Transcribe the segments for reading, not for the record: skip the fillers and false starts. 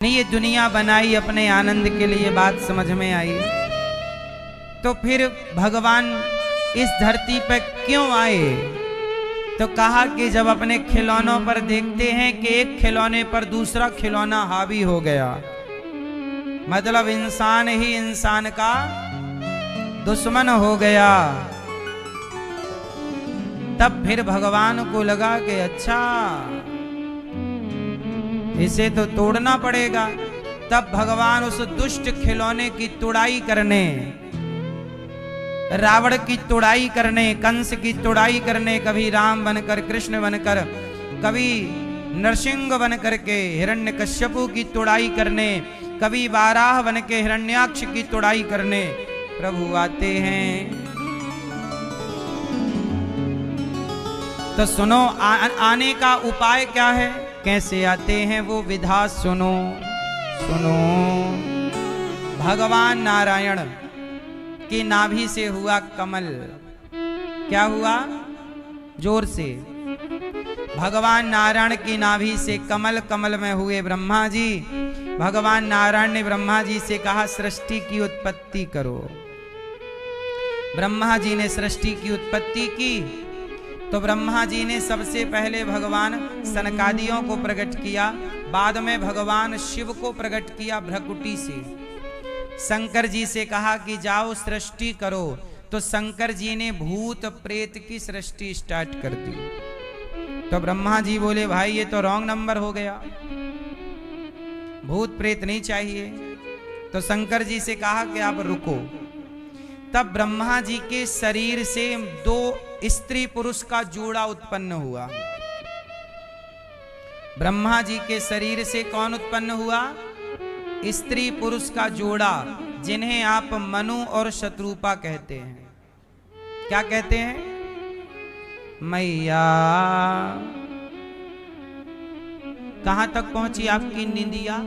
नहीं ये दुनिया बनाई अपने आनंद के लिए, बात समझ में आई। तो फिर भगवान इस धरती पर क्यों आए? तो कहा कि जब अपने खिलौनों पर देखते हैं कि एक खिलौने पर दूसरा खिलौना हावी हो गया, मतलब इंसान ही इंसान का दुश्मन हो गया, तब फिर भगवान को लगा कि अच्छा इसे तो तोड़ना पड़ेगा। तब भगवान उस दुष्ट खिलौने की तुड़ाई करने, रावण की तुड़ाई करने, कंस की तुड़ाई करने, कभी राम बनकर कृष्ण बनकर, कभी नरसिंह बनकर के हिरण्यकश्यपु की तुड़ाई करने, कभी वाराह बन के हिरण्याक्ष की तुड़ाई करने प्रभु आते हैं। तो सुनो आने का उपाय क्या है, कैसे आते हैं वो विधा सुनो। सुनो, भगवान नारायण की नाभि से हुआ कमल। क्या हुआ? जोर से। भगवान नारायण की नाभि से कमल, कमल में हुए ब्रह्मा जी। भगवान नारायण ने ब्रह्मा जी से कहा सृष्टि की उत्पत्ति करो। ब्रह्मा जी ने सृष्टि की उत्पत्ति की। तो ब्रह्मा जी ने सबसे पहले भगवान सनकादियों को प्रकट किया, बाद में भगवान शिव को प्रकट किया भ्रकुटी से। शंकर जी से कहा कि जाओ सृष्टि करो, तो शंकर जी ने भूत प्रेत की सृष्टि स्टार्ट कर दी। तो ब्रह्मा जी बोले भाई ये तो रॉन्ग नंबर हो गया, भूत प्रेत नहीं चाहिए। तो शंकर जी से कहा कि आप रुको। तब ब्रह्मा जी के शरीर से दो स्त्री पुरुष का जोड़ा उत्पन्न हुआ। ब्रह्मा जी के शरीर से कौन उत्पन्न हुआ? स्त्री पुरुष का जोड़ा, जिन्हें आप मनु और शत्रुपा कहते हैं। क्या कहते हैं? मैया कहां तक पहुंची आपकी निंदिया?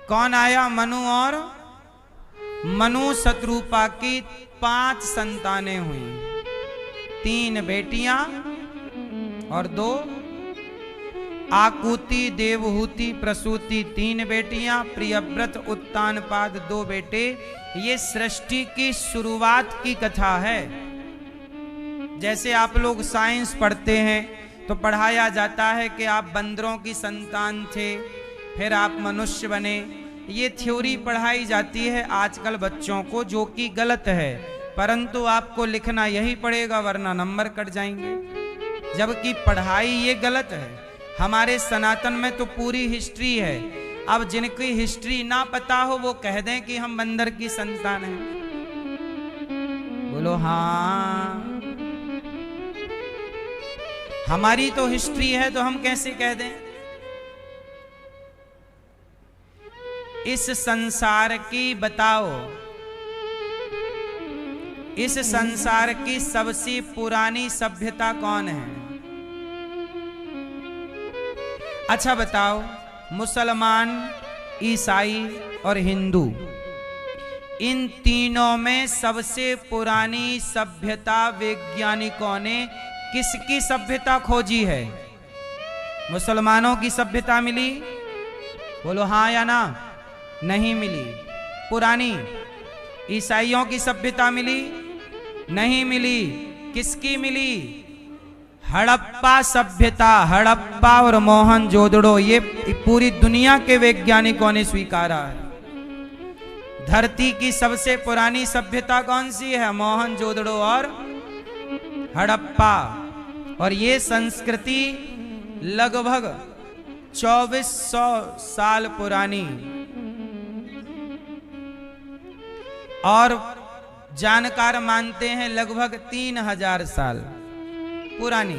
कौन आया? मनु और मनु शत्रुपा की 5 संतानें हुई, 3 बेटियां और 2 आकुति देवहूति प्रसूति 3 बेटियां, प्रियव्रत उत्तानपाद 2 बेटे। ये सृष्टि की शुरुआत की कथा है। जैसे आप लोग साइंस पढ़ते हैं तो पढ़ाया जाता है कि आप बंदरों की संतान थे, फिर आप मनुष्य बने। ये थ्योरी पढ़ाई जाती है आजकल बच्चों को, जो कि गलत है, परंतु आपको लिखना यही पड़ेगा वरना नंबर कट जाएंगे। जबकि पढ़ाई ये गलत है। हमारे सनातन में तो पूरी हिस्ट्री है। अब जिनकी हिस्ट्री ना पता हो वो कह दें कि हम बंदर की संतान हैं। बोलो हाँ, हमारी तो हिस्ट्री है तो हम कैसे कह दें? इस संसार की बताओ, इस संसार की सबसे पुरानी सभ्यता कौन है? अच्छा बताओ, मुसलमान, ईसाई और हिंदू, इन तीनों में सबसे पुरानी सभ्यता वैज्ञानिकों ने किसकी सभ्यता खोजी है? मुसलमानों की सभ्यता मिली? बोलो हाँ या ना। नहीं मिली, पुरानी। ईसाइयों की सभ्यता मिली? नहीं मिली। किसकी मिली? हड़प्पा सभ्यता। हड़प्पा और मोहनजोदड़ो, ये पूरी दुनिया के वैज्ञानिकों ने स्वीकारा है। धरती की सबसे पुरानी सभ्यता कौन सी है? मोहनजोदड़ो और हड़प्पा। और ये संस्कृति लगभग 2400 साल पुरानी, और जानकार मानते हैं लगभग 3000 साल पुरानी।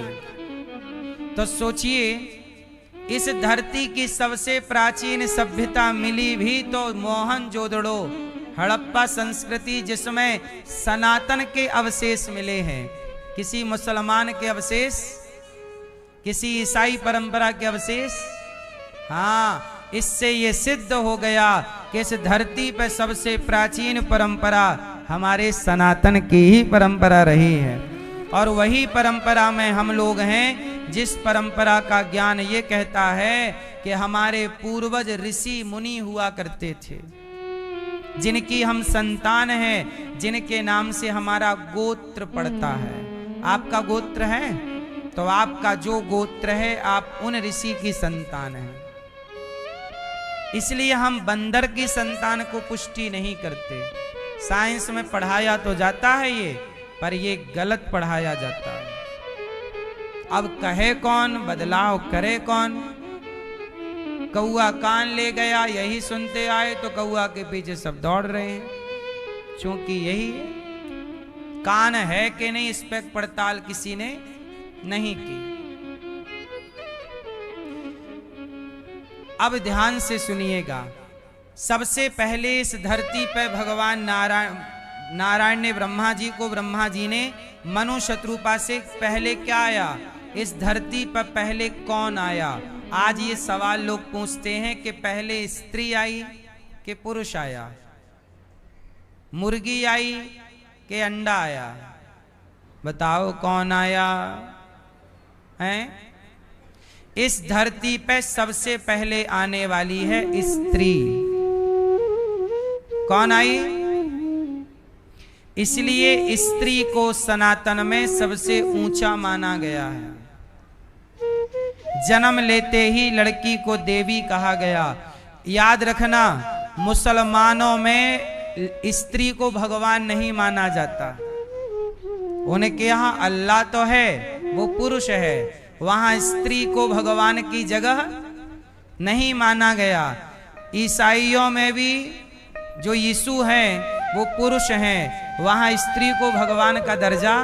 तो सोचिए, इस धरती की सबसे प्राचीन सभ्यता मिली भी तो मोहनजोदड़ो, हड़प्पा संस्कृति, जिसमें सनातन के अवशेष मिले हैं। किसी मुसलमान के अवशेष, किसी ईसाई परंपरा के अवशेष। हाँ, इससे ये सिद्ध हो गया कि इस धरती पर सबसे प्राचीन परंपरा हमारे सनातन की ही परंपरा रही है। और वही परंपरा में हम लोग हैं, जिस परंपरा का ज्ञान ये कहता है कि हमारे पूर्वज ऋषि मुनि हुआ करते थे, जिनकी हम संतान हैं, जिनके नाम से हमारा गोत्र पड़ता है। आपका गोत्र है तो आपका जो गोत्र है आप उन ऋषि की संतान हैं। इसलिए हम बंदर की संतान को पुष्टि नहीं करते। साइंस में पढ़ाया तो जाता है ये, पर ये गलत पढ़ाया जाता है। अब कहे कौन, बदलाव करे कौन। कौआ कान ले गया, यही सुनते आए तो कौआ के पीछे सब दौड़ रहे हैं, क्योंकि यही है। कान है कि नहीं, इस पे पड़ताल किसी ने नहीं की। अब ध्यान से सुनिएगा। सबसे पहले इस धरती पर भगवान नारायण ने ब्रह्मा जी ने मनु शत्रुपा से पहले क्या आया, इस धरती पर पहले कौन आया। आज ये सवाल लोग पूछते हैं कि पहले स्त्री आई कि पुरुष आया, मुर्गी आई कि अंडा आया। बताओ कौन आया है। इस धरती पे सबसे पहले आने वाली है स्त्री। कौन आई? इसलिए स्त्री को सनातन में सबसे ऊंचा माना गया है। जन्म लेते ही लड़की को देवी कहा गया। याद रखना, मुसलमानों में स्त्री को भगवान नहीं माना जाता। उनके यहाँ अल्लाह तो है, वो पुरुष है, वहां स्त्री को भगवान की जगह नहीं माना गया। ईसाइयों में भी जो यीशु हैं वो पुरुष हैं, वहां स्त्री को भगवान का दर्जा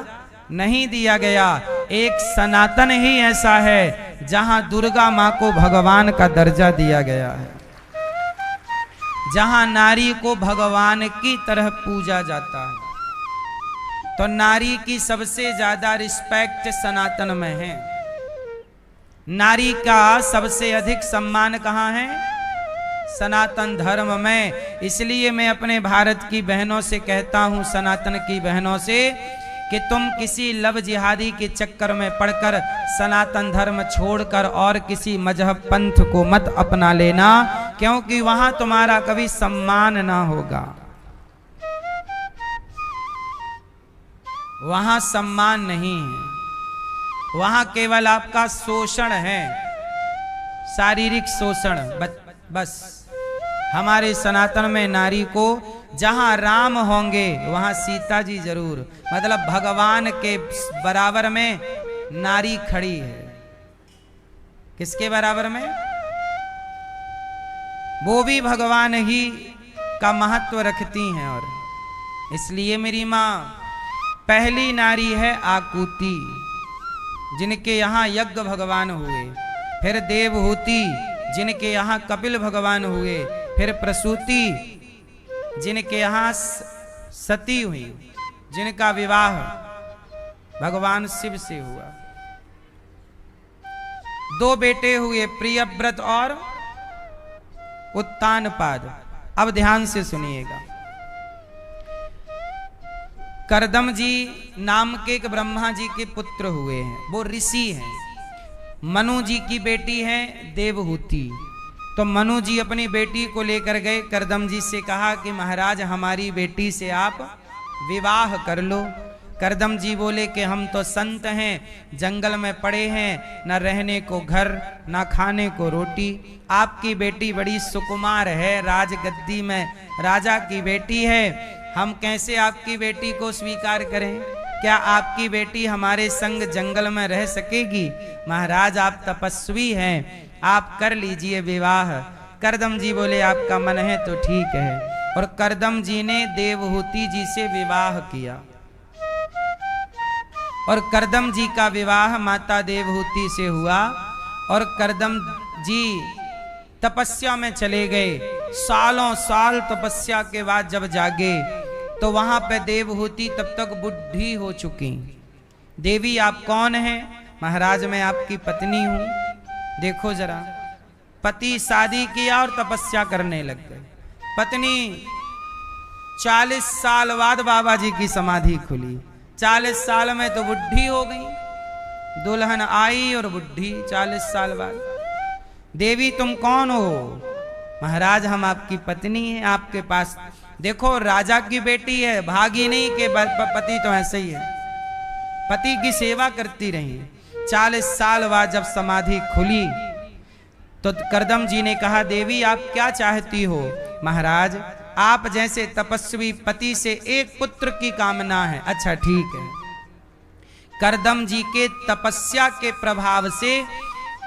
नहीं दिया गया। एक सनातन ही ऐसा है जहां दुर्गा मां को भगवान का दर्जा दिया गया है, जहां नारी को भगवान की तरह पूजा जाता है। तो नारी की सबसे ज्यादा रिस्पेक्ट सनातन में है। नारी का सबसे अधिक सम्मान कहाँ है? सनातन धर्म में। इसलिए मैं अपने भारत की बहनों से कहता हूं, सनातन की बहनों से, कि तुम किसी लव जिहादी के चक्कर में पड़कर सनातन धर्म छोड़कर और किसी मजहब पंथ को मत अपना लेना, क्योंकि वहां तुम्हारा कभी सम्मान ना होगा। वहां सम्मान नहीं है, वहां केवल आपका शोषण है, शारीरिक शोषण बस। हमारे सनातन में नारी को जहां राम होंगे वहां सीता जी जरूर, मतलब भगवान के बराबर में नारी खड़ी है। किसके बराबर में? वो भी भगवान ही का महत्व रखती हैं। और इसलिए मेरी मां पहली नारी है आकुति, जिनके यहाँ यज्ञ भगवान हुए, फिर देवहूति जिनके यहाँ कपिल भगवान हुए, फिर प्रसूति जिनके यहाँ सती हुई, जिनका विवाह भगवान शिव से हुआ। 2 बेटे हुए, प्रियव्रत और उत्तानपाद। अब ध्यान से सुनिएगा। करदम जी नाम के एक ब्रह्मा जी के पुत्र हुए हैं, वो ऋषि हैं। मनु जी की बेटी है देवहूति। तो मनु जी अपनी बेटी को लेकर गए, करदम जी से कहा कि महाराज हमारी बेटी से आप विवाह कर लो। करदम जी बोले कि हम तो संत हैं, जंगल में पड़े हैं, न रहने को घर न खाने को रोटी। आपकी बेटी बड़ी सुकुमार है, राजगद्दी में राजा की बेटी है, हम कैसे आपकी बेटी को स्वीकार करें? क्या आपकी बेटी हमारे संग जंगल में रह सकेगी? महाराज आप तपस्वी हैं, आप कर लीजिए विवाह। करदम जी बोले आपका मन है तो ठीक है। और करदम जी ने देवहूति जी से विवाह किया। और करदम जी का विवाह माता देवहूति से हुआ। और करदम जी तपस्या में चले गए। सालों साल तपस्या के बाद जब जागे तो वहां पे देवहूति तब तक बुढ़ी हो चुकी। देवी आप कौन हैं? महाराज मैं आपकी पत्नी हूं। देखो जरा, पति शादी किया और तपस्या करने लग गए। पत्नी 40 साल बाद बाबा जी की समाधि खुली। 40 साल में तो बुढ़ी हो गई। दुल्हन आई और बुढ़ी 40 साल बाद। देवी तुम कौन हो? महाराज हम आपकी पत्नी हैं, आपके पास देखो राजा की बेटी है, भागी नहीं के पति तो ऐसे ही है, पति की सेवा करती रही। 40 साल बाद जब समाधि खुली तो करदम जी ने कहा देवी आप क्या चाहती हो? महाराज आप जैसे तपस्वी पति से एक पुत्र की कामना है। अच्छा ठीक है। करदम जी के तपस्या के प्रभाव से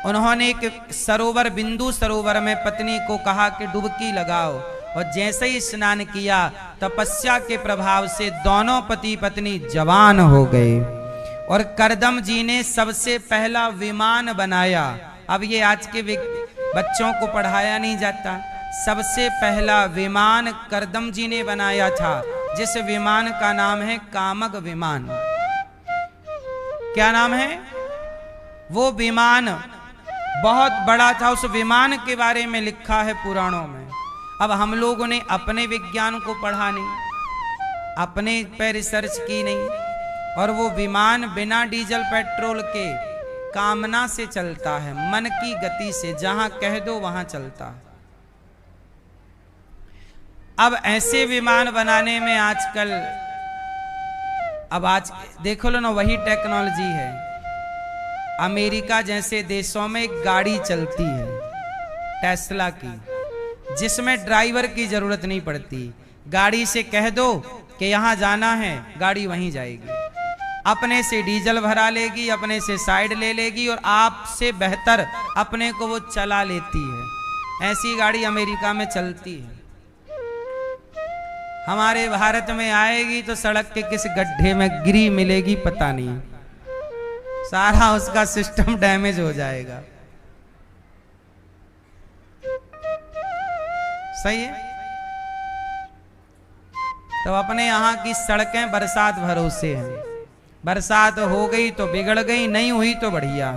उन्होंने एक सरोवर, बिंदु सरोवर में पत्नी को कहा कि डुबकी लगाओ, और जैसे ही स्नान किया तपस्या के प्रभाव से दोनों पति पत्नी जवान हो गए। और करदम जी ने सबसे पहला विमान बनाया। अब ये आज के बच्चों को पढ़ाया नहीं जाता। सबसे पहला विमान करदम जी ने बनाया था, जिस विमान का नाम है कामग विमान। क्या नाम है? वो विमान बहुत बड़ा था। उस विमान के बारे में लिखा है पुराणों में। अब हम लोगों ने अपने विज्ञान को पढ़ा नहीं, अपने पे रिसर्च की नहीं, और वो विमान बिना डीजल पेट्रोल के कामना से चलता है, मन की गति से, जहां कह दो वहां चलता है। अब ऐसे विमान बनाने में आजकल, अब आज देखो लो ना, वही टेक्नोलॉजी है। अमेरिका जैसे देशों में एक गाड़ी चलती है टेस्ला की, जिसमें ड्राइवर की जरूरत नहीं पड़ती। गाड़ी से कह दो कि यहां जाना है, गाड़ी वहीं जाएगी, अपने से डीजल भरा लेगी, अपने से साइड ले लेगी, और आपसे बेहतर अपने को वो चला लेती है। ऐसी गाड़ी अमेरिका में चलती है। हमारे भारत में आएगी तो सड़क के किस गड्ढे में गिरी मिलेगी पता नहीं, सारा उसका सिस्टम डैमेज हो जाएगा। सही है। तो अपने यहां की सड़कें बरसात भरोसे हैं। बरसात हो गई तो बिगड़ गई, नहीं हुई तो बढ़िया।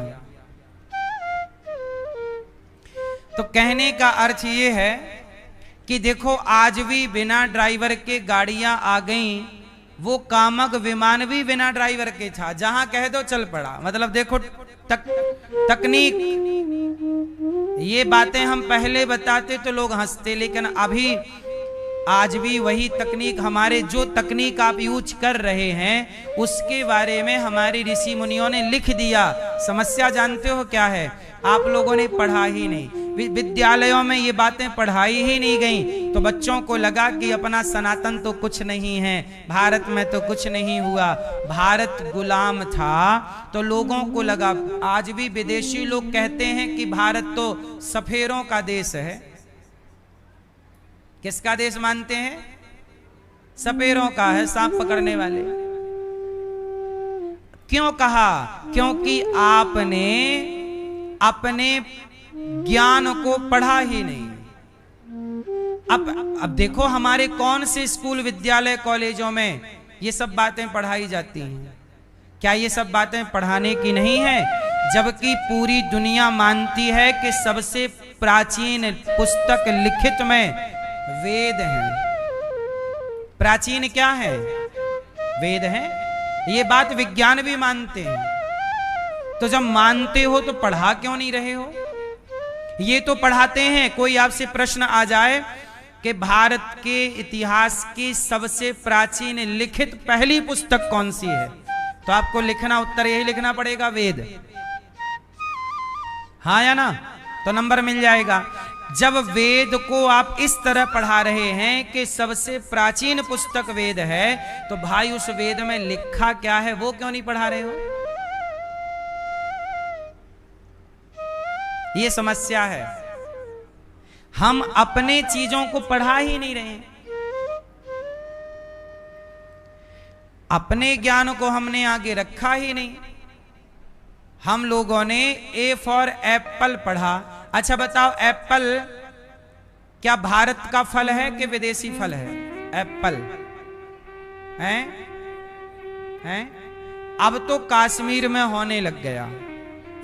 तो कहने का अर्थ ये है कि देखो आज भी बिना ड्राइवर के गाड़ियां आ गई, वो कामग विमान भी बिना ड्राइवर के था, जहां कह दो चल पड़ा। मतलब देखो तकनीक। ये बातें हम पहले बताते तो लोग हंसते, लेकिन अभी आज भी वही तकनीक, हमारे जो तकनीक आप यूज कर रहे हैं उसके बारे में हमारे ऋषि मुनियों ने लिख दिया। समस्या जानते हो क्या है? आप लोगों ने पढ़ा ही नहीं, विद्यालयों में ये बातें पढ़ाई ही नहीं गई, तो बच्चों को लगा कि अपना सनातन तो कुछ नहीं है, भारत में तो कुछ नहीं हुआ, भारत गुलाम था। तो लोगों को लगा, आज भी विदेशी लोग कहते हैं कि भारत तो सफेरों का देश है। किसका देश मानते हैं? सपेरों का है, सांप पकड़ने वाले। क्यों कहा? क्योंकि आपने अपने ज्ञान को पढ़ा ही नहीं। अब देखो हमारे कौन से स्कूल, विद्यालय, कॉलेजों में ये सब बातें पढ़ाई जाती हैं। क्या ये सब बातें पढ़ाने की नहीं है? जबकि पूरी दुनिया मानती है कि सबसे प्राचीन पुस्तक लिखित में वेद हैं। प्राचीन क्या है? वेद हैं। ये बात विज्ञान भी मानते हैं। तो जब मानते हो तो पढ़ा क्यों नहीं रहे हो? ये तो पढ़ाते हैं। कोई आपसे प्रश्न आ जाए कि भारत के इतिहास की सबसे प्राचीन लिखित पहली पुस्तक कौन सी है, तो आपको लिखना, उत्तर यही लिखना पड़ेगा, वेद। हाँ या ना? तो नंबर मिल जाएगा। जब वेद को आप इस तरह पढ़ा रहे हैं कि सबसे प्राचीन पुस्तक वेद है, तो भाई उस वेद में लिखा क्या है वो क्यों नहीं पढ़ा रहे हो? ये समस्या है। हम अपने चीजों को पढ़ा ही नहीं रहे। अपने ज्ञान को हमने आगे रखा ही नहीं। हम लोगों ने ए फॉर एप्पल पढ़ा। अच्छा बताओ, एप्पल क्या भारत का फल है कि विदेशी फल है? एप्पल है? अब तो कश्मीर में होने लग गया,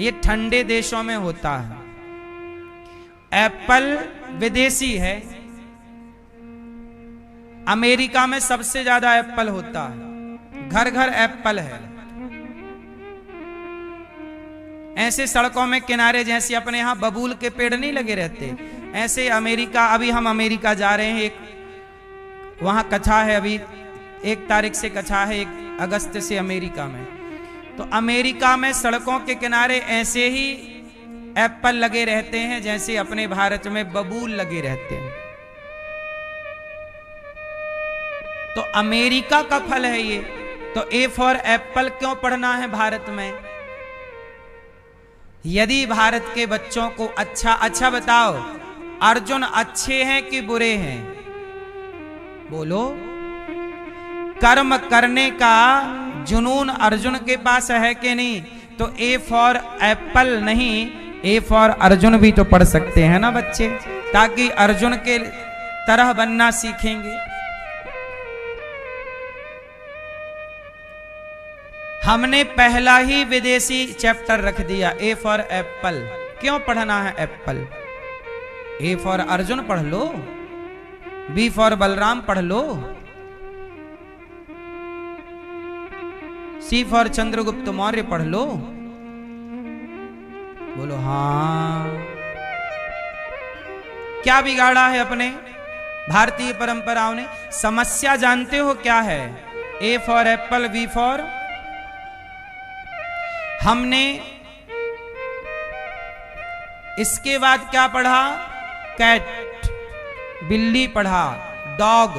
ये ठंडे देशों में होता है। एप्पल विदेशी है। अमेरिका में सबसे ज्यादा एप्पल होता है, घर घर एप्पल है। ऐसे सड़कों में किनारे जैसे अपने यहां बबूल के पेड़ नहीं लगे रहते, ऐसे अमेरिका, अभी हम अमेरिका जा रहे हैं, एक वहां कथा है, अभी 1 तारीख से कथा है, 1 अगस्त से अमेरिका में। तो अमेरिका में सड़कों के किनारे ऐसे ही एप्पल लगे रहते हैं जैसे अपने भारत में बबूल लगे रहते हैं। तो अमेरिका का फल है ये। तो ए फॉर एप्पल क्यों पढ़ना है भारत में? यदि भारत के बच्चों को अच्छा बताओ, अर्जुन अच्छे हैं कि बुरे हैं? बोलो। कर्म करने का जुनून अर्जुन के पास है कि नहीं? तो ए फॉर एप्पल नहीं, ए फॉर अर्जुन भी तो पढ़ सकते हैं ना बच्चे, ताकि अर्जुन के तरह बनना सीखेंगे। हमने पहला ही विदेशी चैप्टर रख दिया, ए फॉर एप्पल। क्यों पढ़ना है एप्पल? ए फॉर अर्जुन पढ़ लो, बी फॉर बलराम पढ़ लो, सी फॉर चंद्रगुप्त मौर्य पढ़ लो। बोलो हाँ। क्या बिगाड़ा है अपने भारतीय परंपराओं ने? समस्या जानते हो क्या है? A for apple, B for, हमने इसके बाद क्या पढ़ा? कैट, बिल्ली पढ़ा, डॉग,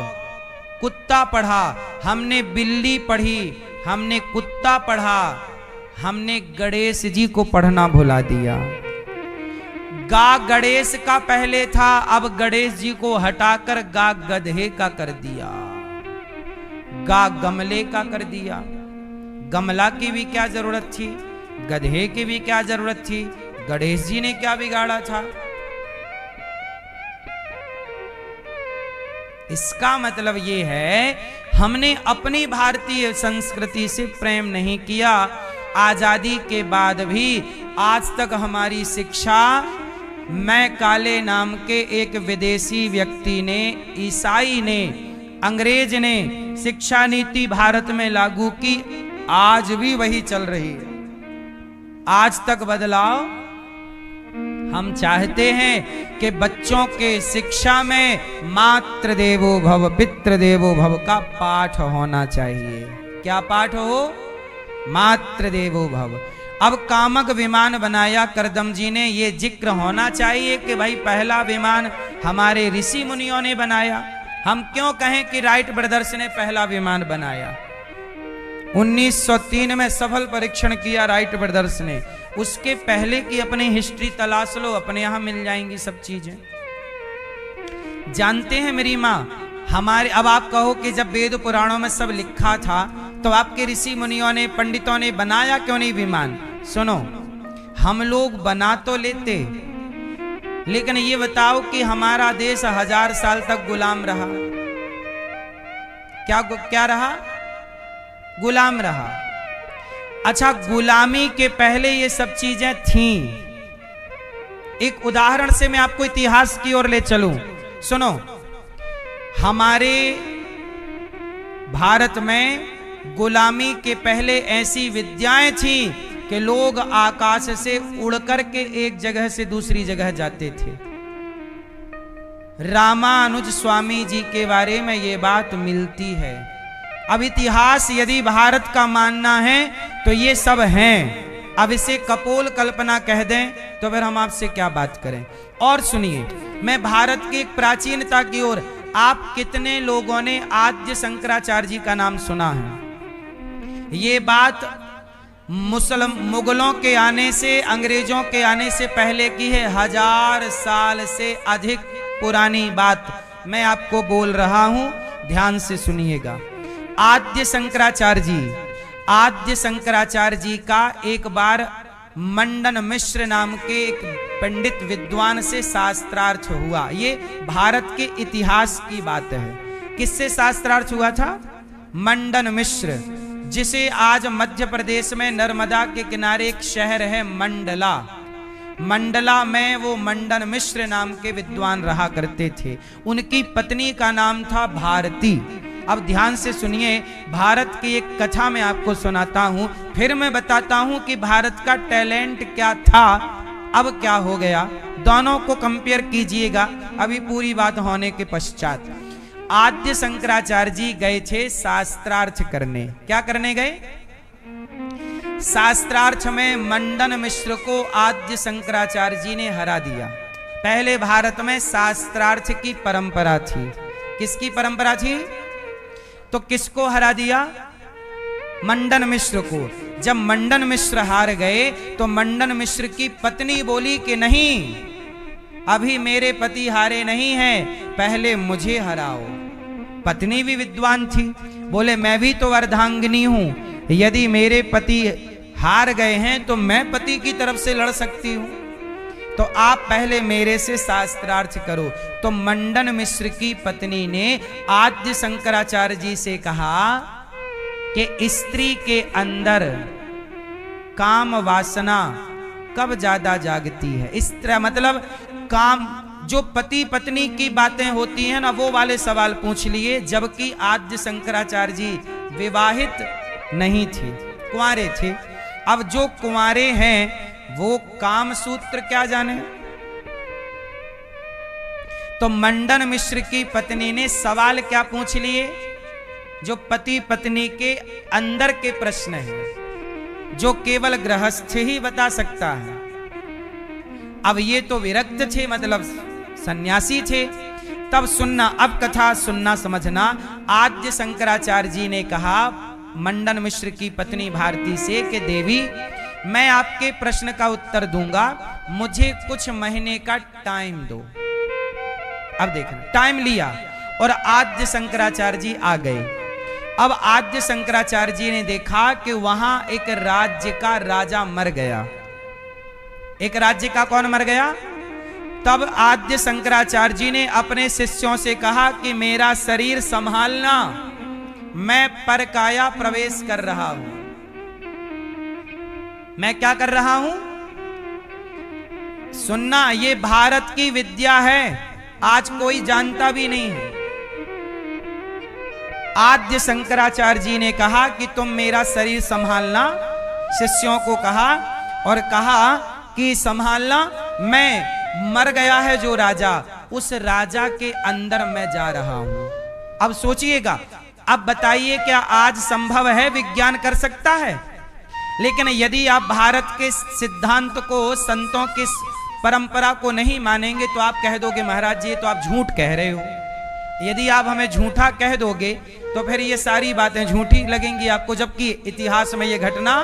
कुत्ता पढ़ा। हमने बिल्ली पढ़ी, हमने कुत्ता पढ़ा, हमने गणेश जी को पढ़ना भुला दिया। गा गणेश का पहले था, अब गणेश जी को हटाकर गा गधे का कर दिया, गा गमले का कर दिया। गमला की भी क्या जरूरत थी? गधे की भी क्या जरूरत थी? गणेश जी ने क्या बिगाड़ा था? इसका मतलब ये है, हमने अपनी भारतीय संस्कृति से प्रेम नहीं किया। आजादी के बाद भी आज तक हमारी शिक्षा, मैं काले नाम के एक विदेशी व्यक्ति ने, ईसाई ने, अंग्रेज ने शिक्षा नीति भारत में लागू की, आज भी वही चल रही है। आज तक बदलाव हम चाहते हैं कि बच्चों के शिक्षा में मातृ देवो भव पितृ देवो भव का पाठ होना चाहिए। क्या पाठ हो? मातृ देवो भव। अब कामक विमान बनाया करदम जी ने, ये जिक्र होना चाहिए कि भाई पहला विमान हमारे ऋषि मुनियों ने बनाया। हम क्यों कहें कि राइट ब्रदर्स ने पहला विमान बनाया? 1903 में सफल परीक्षण किया राइट ब्रदर्स ने। उसके पहले की अपनी हिस्ट्री तलाश लो, अपने यहां मिल जाएंगी सब चीजें। जानते हैं मेरी माँ, हमारे, अब आप कहो कि जब वेद पुराणों में सब लिखा था तो आपके ऋषि मुनियों ने, पंडितों ने बनाया क्यों नहीं विमान? सुनो, हम लोग बना तो लेते, लेकिन ये बताओ कि हमारा देश 1000 साल तक गुलाम रहा। क्या रहा? गुलाम रहा। अच्छा, गुलामी के पहले ये सब चीजें थीं। एक उदाहरण से मैं आपको इतिहास की ओर ले चलूं। सुनो, हमारे भारत में गुलामी के पहले ऐसी विद्याएं थीं कि लोग आकाश से उड़कर के एक जगह से दूसरी जगह जाते थे। रामानुज स्वामी जी के बारे में ये बात मिलती है। अब इतिहास यदि भारत का मानना है तो ये सब हैं। अब इसे कपोल कल्पना कह दें तो फिर हम आपसे क्या बात करें। और सुनिए, मैं भारत की एक प्राचीनता की ओर, आप कितने लोगों ने आद्य शंकराचार्य जी का नाम सुना है? ये बात मुगलों के आने से, अंग्रेजों के आने से पहले की है। 1000 साल से अधिक पुरानी बात मैं आपको बोल रहा हूं, ध्यान से सुनिएगा। आद्य शंकराचार्य जी का एक बार मंडन मिश्र नाम के एक पंडित विद्वान से शास्त्रार्थ हुआ। ये भारत के इतिहास की बात है। किससे शास्त्रार्थ हुआ था? मंडन मिश्र, जिसे आज मध्य प्रदेश में नर्मदा के किनारे एक शहर है मंडला। मंडला में वो मंडन मिश्र नाम के विद्वान रहा करते थे। उनकी पत्नी का नाम था भारती। अब ध्यान से सुनिए, भारत की एक कथा मैं आपको सुनाता हूं, फिर मैं बताता हूं कि भारत का टैलेंट क्या था, अब क्या हो गया। दोनों को कंपेयर कीजिएगा अभी पूरी बात होने के पश्चात। आद्य शंकराचार्य जी गए थे शास्त्रार्थ करने। क्या करने गए? शास्त्रार्थ में मंडन मिश्र को आद्य शंकराचार्य जी ने हरा दिया। पहले भारत में शास्त्रार्थ की परंपरा थी। किसकी परंपरा थी? तो किसको हरा दिया? मंडन मिश्र को। जब मंडन मिश्र हार गए तो मंडन मिश्र की पत्नी बोली कि नहीं, अभी मेरे पति हारे नहीं हैं, पहले मुझे हराओ। पत्नी भी विद्वान थी, बोले मैं भी तो अर्धांगिनी हूं, यदि मेरे पति हार गए हैं तो मैं पति की तरफ से लड़ सकती हूं, तो आप पहले मेरे से शास्त्रार्थ करो। तो मंडन मिश्र की पत्नी ने आद्य शंकराचार्य जी से कहा कि स्त्री के अंदर काम वासना कब ज्यादा जागती है? इस तरह मतलब काम, जो पति पत्नी की बातें होती हैं ना, वो वाले सवाल पूछ लिए। जबकि आद्य शंकराचार्य जी विवाहित नहीं थे, कुंवारे थे। अब जो कुंवारे हैं वो काम सूत्र क्या जाने। तो मंडन मिश्र की पत्नी ने सवाल क्या पूछ लिए? जो पति पत्नी के अंदर के प्रश्न हैं, जो केवल गृहस्थ ही बता सकता है। अब ये तो विरक्त थे, मतलब सन्यासी थे। तब सुनना, अब कथा सुनना, समझना। आद्य शंकराचार्य जी ने कहा मंडन मिश्र की पत्नी भारती से कि देवी, मैं आपके प्रश्न का उत्तर दूंगा, मुझे कुछ महीने का टाइम दो। अब देखना, टाइम लिया और आद्य शंकराचार्य जी आ गए। अब आद्य शंकराचार्य जी ने देखा कि वहां एक राज्य का राजा मर गया। एक राज्य का कौन मर गया? तब आद्य शंकराचार्य जी ने अपने शिष्यों से कहा कि मेरा शरीर संभालना, मैं परकाया प्रवेश कर रहा हूं। मैं क्या कर रहा हूं? सुनना, ये भारत की विद्या है, आज कोई जानता भी नहीं है। आद्य शंकराचार्य जी ने कहा कि तुम मेरा शरीर संभालना, शिष्यों को कहा, और कहा कि संभालना, मैं मर गया है जो राजा, उस राजा के अंदर मैं जा रहा हूं। अब सोचिएगा, अब बताइए क्या आज संभव है? विज्ञान कर सकता है, लेकिन यदि आप भारत के सिद्धांत को, संतों की परंपरा को नहीं मानेंगे तो आप कह दोगे महाराज जी तो आप झूठ कह रहे हो। यदि आप हमें झूठा कह दोगे तो फिर ये सारी बातें झूठी लगेंगी आपको, जबकि इतिहास में ये घटना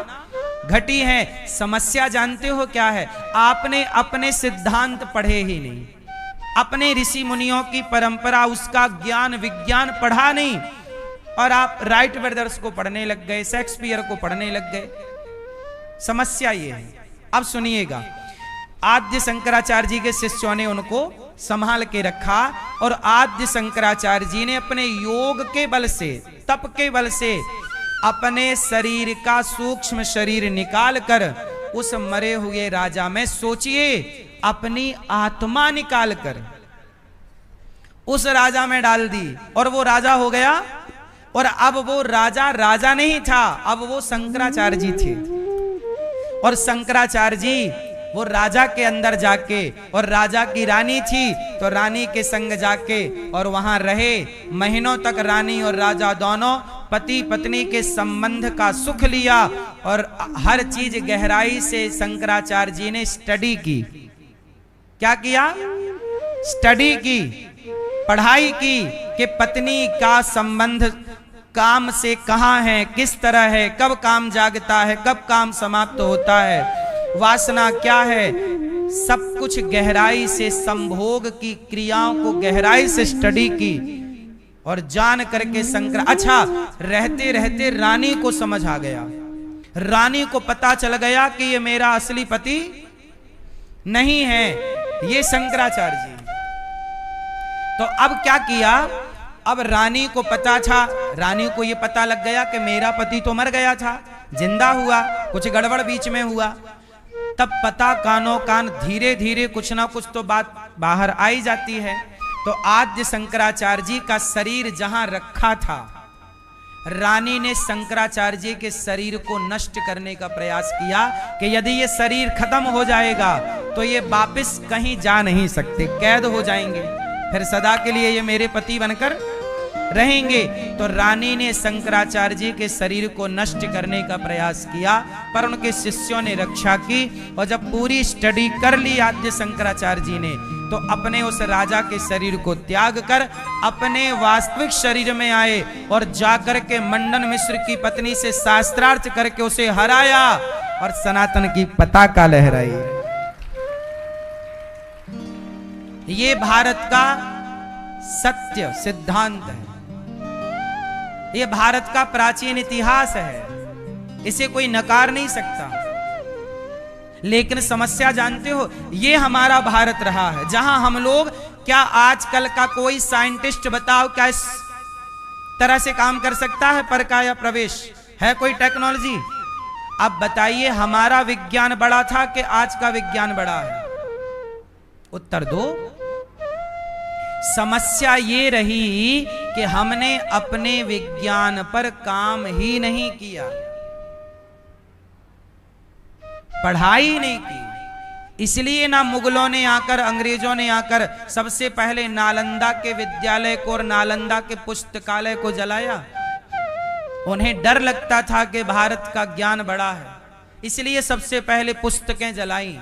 घटी है। समस्या जानते हो क्या है? आपने अपने सिद्धांत पढ़े ही नहीं, अपने ऋषि मुनियों की परंपरा, उसका ज्ञान विज्ञान पढ़ा नहीं, और आप राइट ब्रदर्स को पढ़ने लग गए, शेक्सपियर को पढ़ने लग गए। समस्या ये है। अब सुनिएगा, आद्य शंकराचार्य जी के शिष्यों ने उनको संभाल के रखा, और आद्य शंकराचार्य जी ने अपने योग के बल से, तप के बल से अपने शरीर का सूक्ष्म शरीर निकाल कर उस मरे हुए राजा में, सोचिए, अपनी आत्मा निकाल कर उस राजा में डाल दी, और वो राजा हो गया। और अब वो राजा राजा नहीं था, अब वो शंकराचार्य जी थे। और शंकराचार्य जी वो राजा के अंदर जाके, और राजा की रानी थी तो रानी के संग जाके और वहां रहे। महीनों तक रानी और राजा दोनों पति पत्नी के संबंध का सुख लिया, और हर चीज गहराई से शंकराचार्य जी ने स्टडी की। क्या किया? स्टडी की, पढ़ाई की कि पत्नी का संबंध काम से कहां है, किस तरह है, कब काम जागता है, कब काम समाप्त होता है, वासना क्या है, सब कुछ गहराई से, संभोग की क्रियाओं को गहराई से स्टडी की, और जान करके अच्छा, रहते रहते रानी को समझ आ गया। रानी को पता चल गया कि ये मेरा असली पति नहीं है, ये शंकराचार्य जी। तो अब क्या किया? अब रानी को पता था, रानी को ये पता लग गया कि मेरा पति तो मर गया था, जिंदा हुआ, कुछ गड़बड़ बीच में हुआ। तब पता कानों कान, धीरे धीरे कुछ ना कुछ तो बात बाहर आई जाती है। तो आद्य शंकराचार्य जी का शरीर जहां रखा था, रानी ने शंकराचार्य जी के शरीर को नष्ट करने का प्रयास किया कि यदि ये शरीर खत्म हो जाएगा तो ये वापस कहीं जा नहीं सकते, कैद हो जाएंगे, फिर सदा के लिए ये मेरे पति बनकर रहेंगे। तो रानी ने शंकराचार्य जी के शरीर को नष्ट करने का प्रयास किया, पर उनके शिष्यों ने रक्षा की। और जब पूरी स्टडी कर ली आद्य शंकराचार्य जी ने, तो अपने उस राजा के शरीर को त्याग कर अपने वास्तविक शरीर में आए और जाकर के मंडन मिश्र की पत्नी से शास्त्रार्थ करके उसे हराया और सनातन की पताका लहराई। ये भारत का सत्य सिद्धांत है, ये भारत का प्राचीन इतिहास है, इसे कोई नकार नहीं सकता। लेकिन समस्या जानते हो, ये हमारा भारत रहा है जहां हम लोग, क्या आजकल का कोई साइंटिस्ट बताओ क्या इस तरह से काम कर सकता है? पर का या प्रवेश है कोई टेक्नोलॉजी? अब बताइए, हमारा विज्ञान बड़ा था कि आज का विज्ञान बड़ा है? उत्तर दो। समस्या ये रही कि हमने अपने विज्ञान पर काम ही नहीं किया, पढ़ाई नहीं की। इसलिए ना मुगलों ने आकर, अंग्रेजों ने आकर सबसे पहले नालंदा के विद्यालय को और नालंदा के पुस्तकालय को जलाया। उन्हें डर लगता था कि भारत का ज्ञान बड़ा है, इसलिए सबसे पहले पुस्तकें जलाई।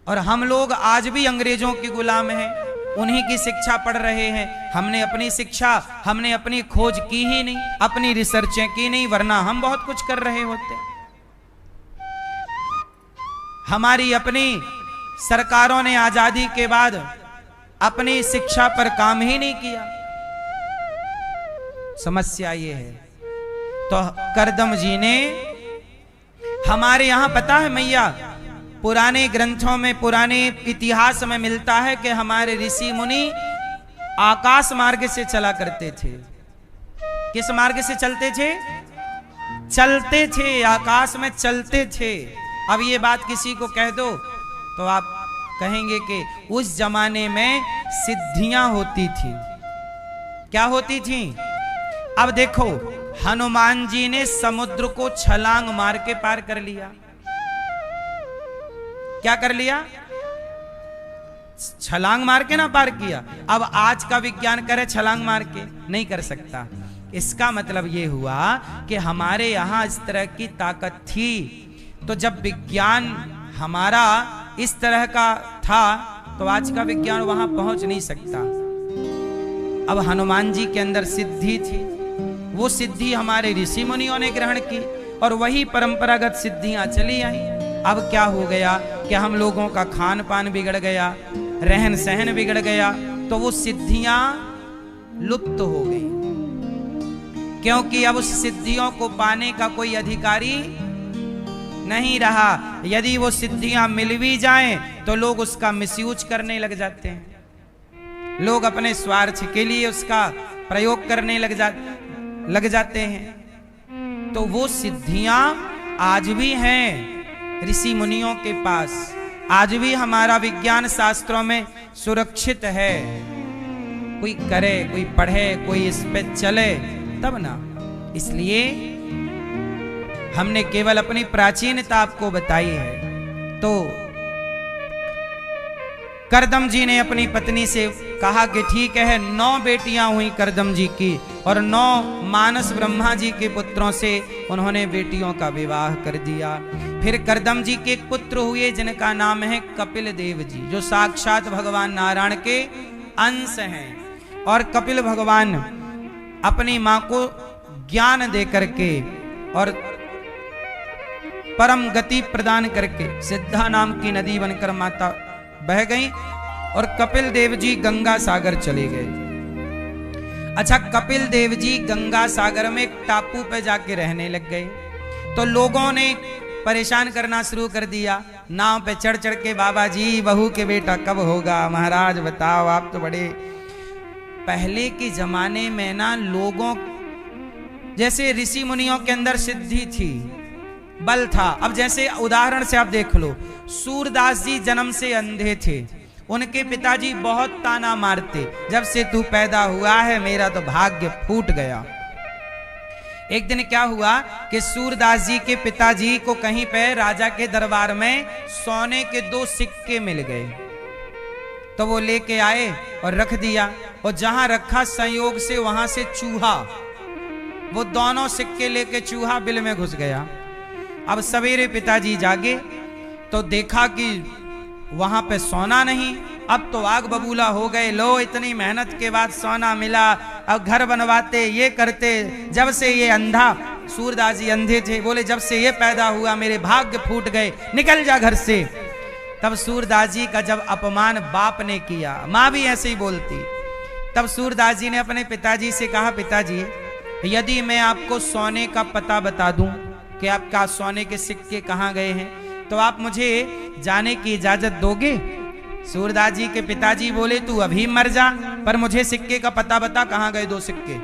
और हम लोग आज भी अंग्रेजों के गुलाम हैं, उन्हीं की शिक्षा पढ़ रहे हैं। हमने अपनी शिक्षा, हमने अपनी खोज की ही नहीं, अपनी रिसर्चें की नहीं, वरना हम बहुत कुछ कर रहे होते। हमारी अपनी सरकारों ने आजादी के बाद अपनी शिक्षा पर काम ही नहीं किया। समस्या ये है। तो करदम जी ने, हमारे यहां पता है मैया, पुराने ग्रंथों में, पुराने इतिहास में मिलता है कि हमारे ऋषि मुनि आकाश मार्ग से चला करते थे। किस मार्ग से चलते थे? चलते थे, आकाश में चलते थे। अब ये बात किसी को कह दो तो आप कहेंगे कि उस जमाने में सिद्धियां होती थी। क्या होती थी? अब देखो, हनुमान जी ने समुद्र को छलांग मार के पार कर लिया। क्या कर लिया? छलांग मार के ना पार किया। अब आज का विज्ञान करे छलांग मार के, नहीं कर सकता। इसका मतलब ये हुआ कि हमारे यहां इस तरह की ताकत थी। तो जब विज्ञान हमारा इस तरह का था तो आज का विज्ञान वहां पहुंच नहीं सकता। अब हनुमान जी के अंदर सिद्धि थी, वो सिद्धि हमारे ऋषि मुनियों ने ग्रहण की और वही परंपरागत सिद्धियां चली आई। अब क्या हो गया कि हम लोगों का खान पान बिगड़ गया, रहन सहन बिगड़ गया, तो वो सिद्धियां लुप्त हो गई, क्योंकि अब उस सिद्धियों को पाने का कोई अधिकारी नहीं रहा। यदि वो सिद्धियां मिल भी जाएं तो लोग उसका मिसयूज करने लग जाते हैं, लोग अपने स्वार्थ के लिए उसका प्रयोग करने लग जाते हैं। तो वो सिद्धियां आज भी हैं ऋषि मुनियों के पास, आज भी हमारा विज्ञान शास्त्रों में सुरक्षित है। कोई करे, कोई पढ़े, कोई इस पे चले तब ना। इसलिए हमने केवल अपनी प्राचीनता आपको बताई है। तो करदम जी ने अपनी पत्नी से कहा कि ठीक है, 9 बेटियां हुई करदम जी की और 9 मानस ब्रह्मा जी के पुत्रों से उन्होंने बेटियों का विवाह कर दिया। फिर करदम जी के एक पुत्र हुए जिनका नाम है कपिल देव जी, जो साक्षात भगवान नारायण के अंश हैं। और कपिल भगवान अपनी मां को ज्ञान दे करके और परम गति प्रदान करके सिद्धा नाम की नदी बनकर माता बह गई और कपिल देव जी गंगा सागर चले गए। अच्छा, कपिल देव जी गंगा सागर में एक टापू पे जाके रहने लग गए। तो लोगों ने परेशान करना शुरू कर दिया, नाव पे चढ़ चढ़ के, बाबा जी बहू के बेटा कब होगा, महाराज बताओ, आप तो बड़े। पहले के जमाने में ना लोगों, जैसे ऋषि मुनियों के अंदर सिद्धि थी, बल था। अब जैसे उदाहरण से आप देख लो, सूरदास जी जन्म से अंधे थे, उनके पिताजी बहुत ताना मारते, जब से तू पैदा हुआ है मेरा तो भाग्य फूट गया, एक दिन क्या हुआ कि सूरदास जी के पिताजी को कहीं पे राजा के दरबार में सोने के 2 सिक्के मिल गए। तो वो लेके आए और रख दिया, और जहां रखा संयोग से वहां से चूहा, वो दोनों सिक्के लेके चूहा बिल में घुस गया। अब सवेरे पिताजी जागे तो देखा कि वहां पे सोना नहीं। अब तो आग बबूला हो गए, लो इतनी मेहनत के बाद सोना मिला, अब घर बनवाते ये करते। जब से ये अंधा, सूरदास जी अंधे थे, बोले जब से ये पैदा हुआ मेरे भाग्य फूट गए, निकल जा घर से। तब सूरदास जी का जब अपमान बाप ने किया, माँ भी ऐसे ही बोलती, तब सूरदास जी ने अपने पिताजी से कहा, पिताजी यदि मैं आपको सोने का पता बता दूं कि आपका सोने के सिक्के कहाँ गए हैं, तो आप मुझे जाने की इजाजत दोगे? सूरदास जी के पिताजी बोले, तू अभी मर जा, पर मुझे सिक्के का पता बता, कहाँ गए 2 सिक्के,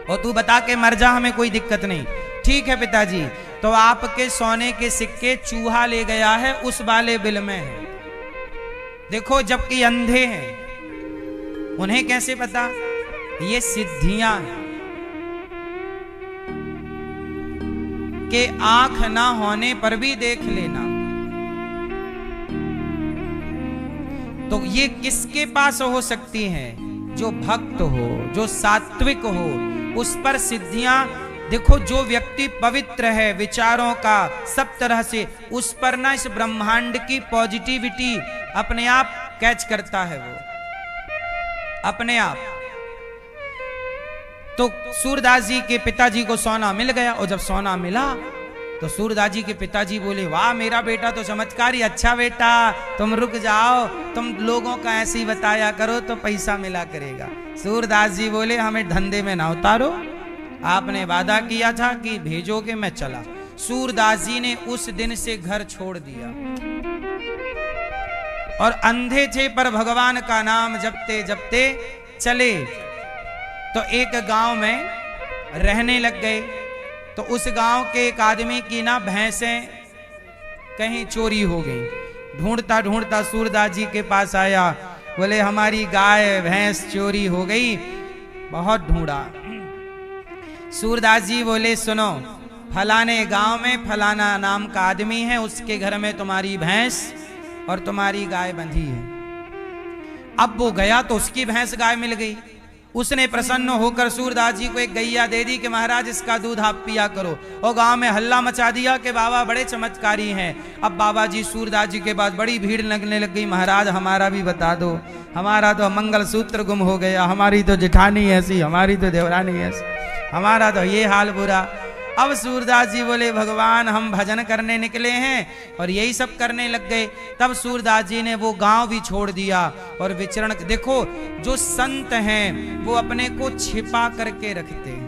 और तू बता के मर जा, हमें कोई दिक्कत नहीं। ठीक है पिताजी, तो आपके सोने के सिक्के चूहा ले गया है, उस वाले बिल में है। देखो, जबकि अंधे हैं, उन्हें कैसे पता? ये सिद्धियां हैं कि आंख ना होने पर भी देख लेना। तो ये किसके पास हो सकती हैं? जो भक्त हो, जो सात्विक हो, उस पर सिद्धियां। देखो, जो व्यक्ति पवित्र है विचारों का सब तरह से, उस पर ना इस ब्रह्मांड की पॉजिटिविटी अपने आप कैच करता है, वो अपने आप। तो सूरदास जी के पिताजी को सोना मिल गया, और जब सोना मिला तो सूरदास जी के पिताजी बोले, वाह मेरा बेटा तो चमत्कारी, अच्छा बेटा तुम रुक जाओ, तुम लोगों का ऐसे ही बताया करो तो पैसा मिला करेगा। सूरदास जी बोले, हमें धंधे में ना उतारो, आपने वादा किया था कि भेजोगे, मैं चला। सूरदास जी ने उस दिन से घर छोड़ दिया, और अंधे थे पर भगवान का नाम जपते जपते चले। तो एक गांव में रहने लग गए। तो उस गांव के एक आदमी की ना भैंसें कहीं चोरी हो गई। ढूंढता ढूंढता सूरदास जी के पास आया, बोले हमारी गाय भैंस चोरी हो गई, बहुत ढूंढा। सूरदास जी बोले, सुनो, फलाने गांव में फलाना नाम का आदमी है, उसके घर में तुम्हारी भैंस और तुम्हारी गाय बंधी है। अब वो गया तो उसकी भैंस गाय मिल गई। उसने प्रसन्न होकर सूरदास जी को एक गैया दे दी कि महाराज इसका दूध आप पिया करो, और गांव में हल्ला मचा दिया कि बाबा बड़े चमत्कारी हैं। अब बाबा जी सूरदास जी के पास बड़ी भीड़ लगने लग गई, महाराज हमारा भी बता दो, हमारा तो मंगल सूत्र गुम हो गया, हमारी तो जेठानी ऐसी, हमारी तो देवरानी ऐसी, हमारा तो ये हाल बुरा। अब सूरदास जी बोले, भगवान हम भजन करने निकले हैं, और यही सब करने लग गए। तब सूरदास जी ने वो गांव भी छोड़ दिया और विचरण। देखो, जो संत हैं वो अपने को छिपा करके रखते हैं,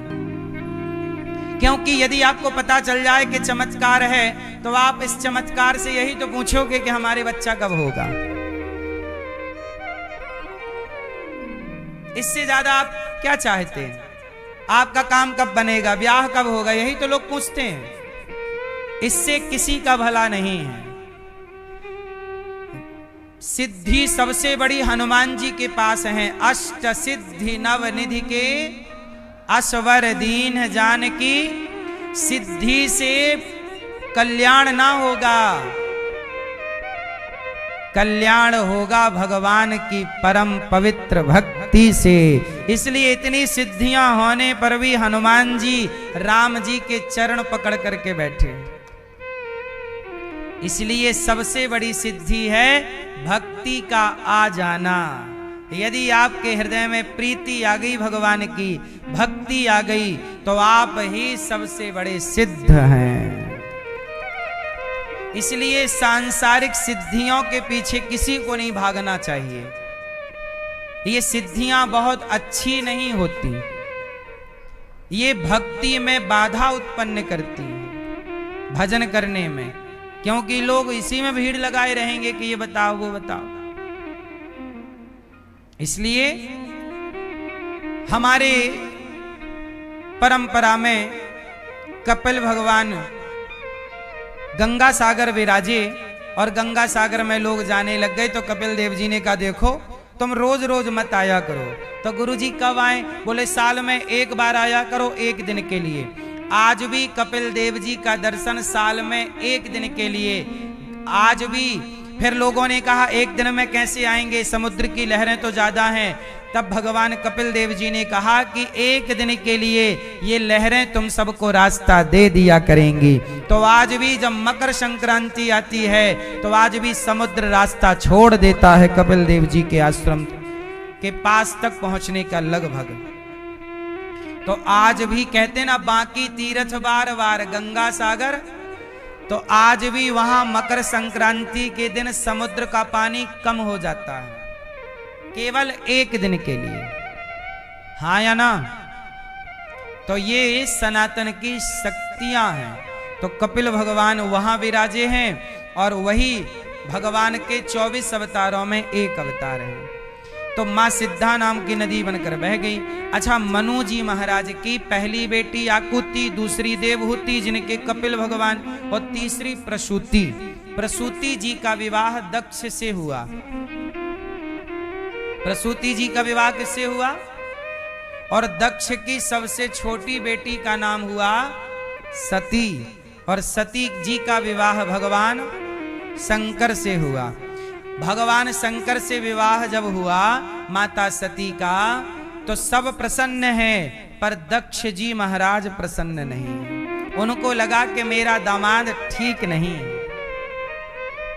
क्योंकि यदि आपको पता चल जाए कि चमत्कार है, तो आप इस चमत्कार से यही तो पूछोगे कि हमारे बच्चा कब होगा। इससे ज्यादा आप क्या चाहते हैं? आपका काम कब बनेगा, ब्याह कब होगा, यही तो लोग पूछते हैं। इससे किसी का भला नहीं है। सिद्धि सबसे बड़ी हनुमान जी के पास है। अष्ट सिद्धि नव निधि के असवर दीन जानकी, सिद्धि से कल्याण ना होगा, कल्याण होगा भगवान की परम पवित्र भक्ति से। इसलिए इतनी सिद्धियां होने पर भी हनुमान जी राम जी के चरण पकड़ करके बैठे। इसलिए सबसे बड़ी सिद्धि है भक्ति का आ जाना। यदि आपके हृदय में प्रीति आ गई, भगवान की भक्ति आ गई, तो आप ही सबसे बड़े सिद्ध हैं। इसलिए सांसारिक सिद्धियों के पीछे किसी को नहीं भागना चाहिए। ये सिद्धियां बहुत अच्छी नहीं होती, ये भक्ति में बाधा उत्पन्न करती है भजन करने में, क्योंकि लोग इसी में भीड़ लगाए रहेंगे कि ये बताओ वो बताओ। इसलिए हमारे परंपरा में कपिल भगवान गंगा सागर विराजे, और गंगा सागर में लोग जाने लग गए। तो कपिल देव जी ने कहा, देखो तुम रोज रोज मत आया करो। तो गुरुजी कब आए? बोले साल में एक बार आया करो, एक दिन के लिए। आज भी कपिल देव जी का दर्शन साल में एक दिन के लिए, आज भी। फिर लोगों ने कहा एक दिन में कैसे आएंगे, समुद्र की लहरें तो ज्यादा हैं। तब भगवान कपिल देव जी ने कहा कि एक दिन के लिए ये लहरें तुम सबको रास्ता दे दिया करेंगी। तो आज भी जब मकर संक्रांति आती है तो आज भी समुद्र रास्ता छोड़ देता है कपिल देव जी के आश्रम के पास तक पहुंचने का लगभग। तो आज भी कहते ना बाकी तीर्थ बार बार गंगा सागर, तो आज भी वहां मकर संक्रांति के दिन समुद्र का पानी कम हो जाता है, केवल एक दिन के लिए। हाँ या ना? तो ये सनातन की शक्तियां हैं। तो कपिल भगवान वहां विराजे हैं और वही भगवान के 24 अवतारों में एक अवतार है। तो मां सिद्धा नाम की नदी बनकर बह गई। अच्छा, मनु जी महाराज की पहली बेटी आकुति, दूसरी देवहूति जिनके कपिल भगवान, और तीसरी प्रसूति। प्रसूति जी का विवाह दक्ष से हुआ। प्रसूति जी का विवाह किससे हुआ? और दक्ष की सबसे छोटी बेटी का नाम हुआ सती, और सती जी का विवाह भगवान शंकर से हुआ। भगवान शंकर से विवाह जब हुआ माता सती का, तो सब प्रसन्न हैं, पर दक्ष जी महाराज प्रसन्न नहीं। उनको लगा कि मेरा दामाद ठीक नहीं है,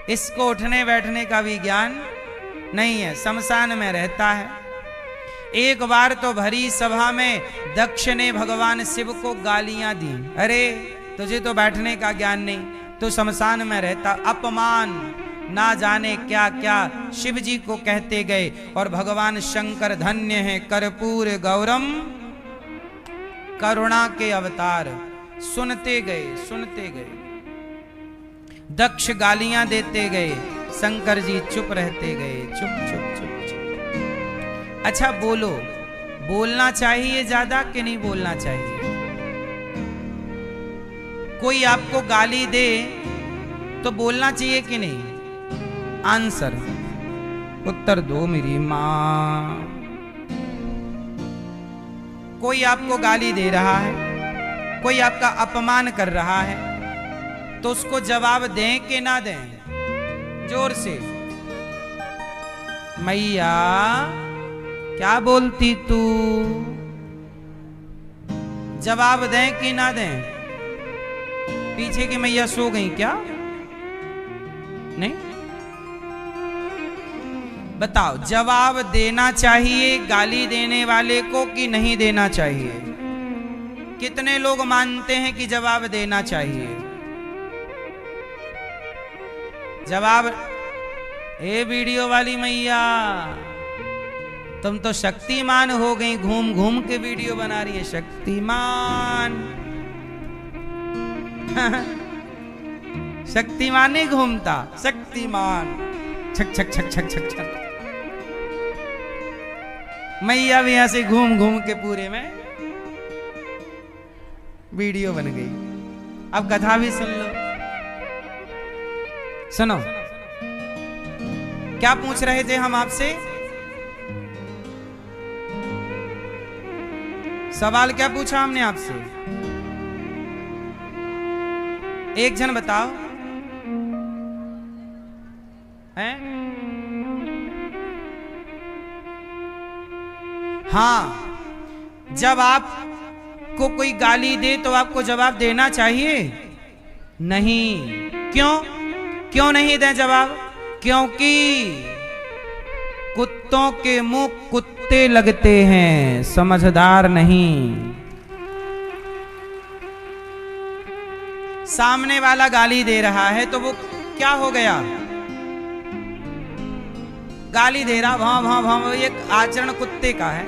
इसको उठने बैठने का भी ज्ञान नहीं है, शमशान में रहता है। एक बार तो भरी सभा में दक्ष ने भगवान शिव को गालियां दी, अरे तुझे तो बैठने का ज्ञान नहीं, तो शमशान में रहता। अपमान ना जाने क्या क्या शिव जी को कहते गए। और भगवान शंकर धन्य है कर्पूर गौरम, करुणा के अवतार। सुनते गए, सुनते गए। दक्ष गालियां देते गए, शंकर जी चुप रहते गए, चुप चुप चुप चुप। अच्छा बोलो, बोलना चाहिए ज्यादा कि नहीं बोलना चाहिए? कोई आपको गाली दे तो बोलना चाहिए कि नहीं? आंसर, उत्तर दो मेरी मां। कोई आपको गाली दे रहा है, कोई आपका अपमान कर रहा है, तो उसको जवाब दें कि ना दें? जोर से। मैया क्या बोलती तू? जवाब दें कि ना दें? पीछे की मैया सो गई क्या? नहीं? बताओ, जवाब देना चाहिए गाली देने वाले को कि नहीं देना चाहिए? कितने लोग मानते हैं कि जवाब देना चाहिए? जवाब। ए वीडियो वाली मैया, तुम तो शक्तिमान हो गई, घूम घूम के वीडियो बना रही है। शक्तिमान शक्तिमान नहीं घूमता, शक्तिमान छक छक छक छक छक छक। मैया भी ऐसे घूम घूम के पूरे में वीडियो बन गई। अब कथा भी सुन लो। सुनो, क्या पूछ रहे थे हम आपसे? सवाल क्या पूछा हमने आपसे? एक जन बताओ। हैं? हाँ, जब आपको कोई गाली दे तो आपको जवाब देना चाहिए? नहीं। क्यों? क्यों नहीं दें जवाब? क्योंकि कुत्तों के मुंह कुत्ते लगते हैं, समझदार नहीं। सामने वाला गाली दे रहा है तो वो क्या हो गया? गाली दे रहा, भाव भाव भाव, ये आचरण कुत्ते का है।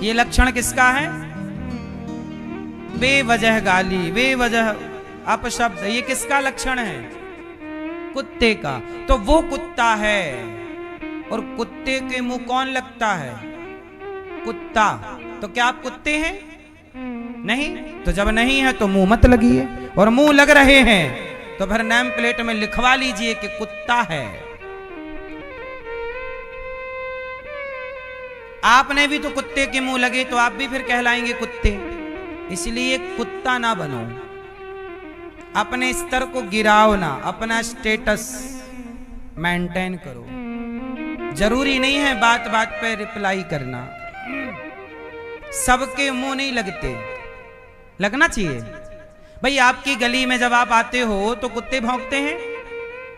ये लक्षण किसका है? बेवजह गाली, बेवजह अपशब्द, ये किसका लक्षण है? कुत्ते का। तो वो कुत्ता है, और कुत्ते के मुंह कौन लगता है? कुत्ता। तो क्या आप कुत्ते हैं? नहीं। तो जब नहीं है तो मुंह मत लगिए, और मुंह लग रहे हैं तो फिर नेम प्लेट में लिखवा लीजिए कि कुत्ता है। आपने भी तो कुत्ते के मुंह लगे तो आप भी फिर कहलाएंगे कुत्ते। इसलिए कुत्ता ना बनो, अपने स्तर को गिराओ ना, अपना स्टेटस मेंटेन करो। जरूरी नहीं है बात बात पे रिप्लाई करना, सबके मुंह नहीं लगते, लगना चाहिए भाई। आपकी गली में जब आप आते हो तो कुत्ते भौंकते हैं,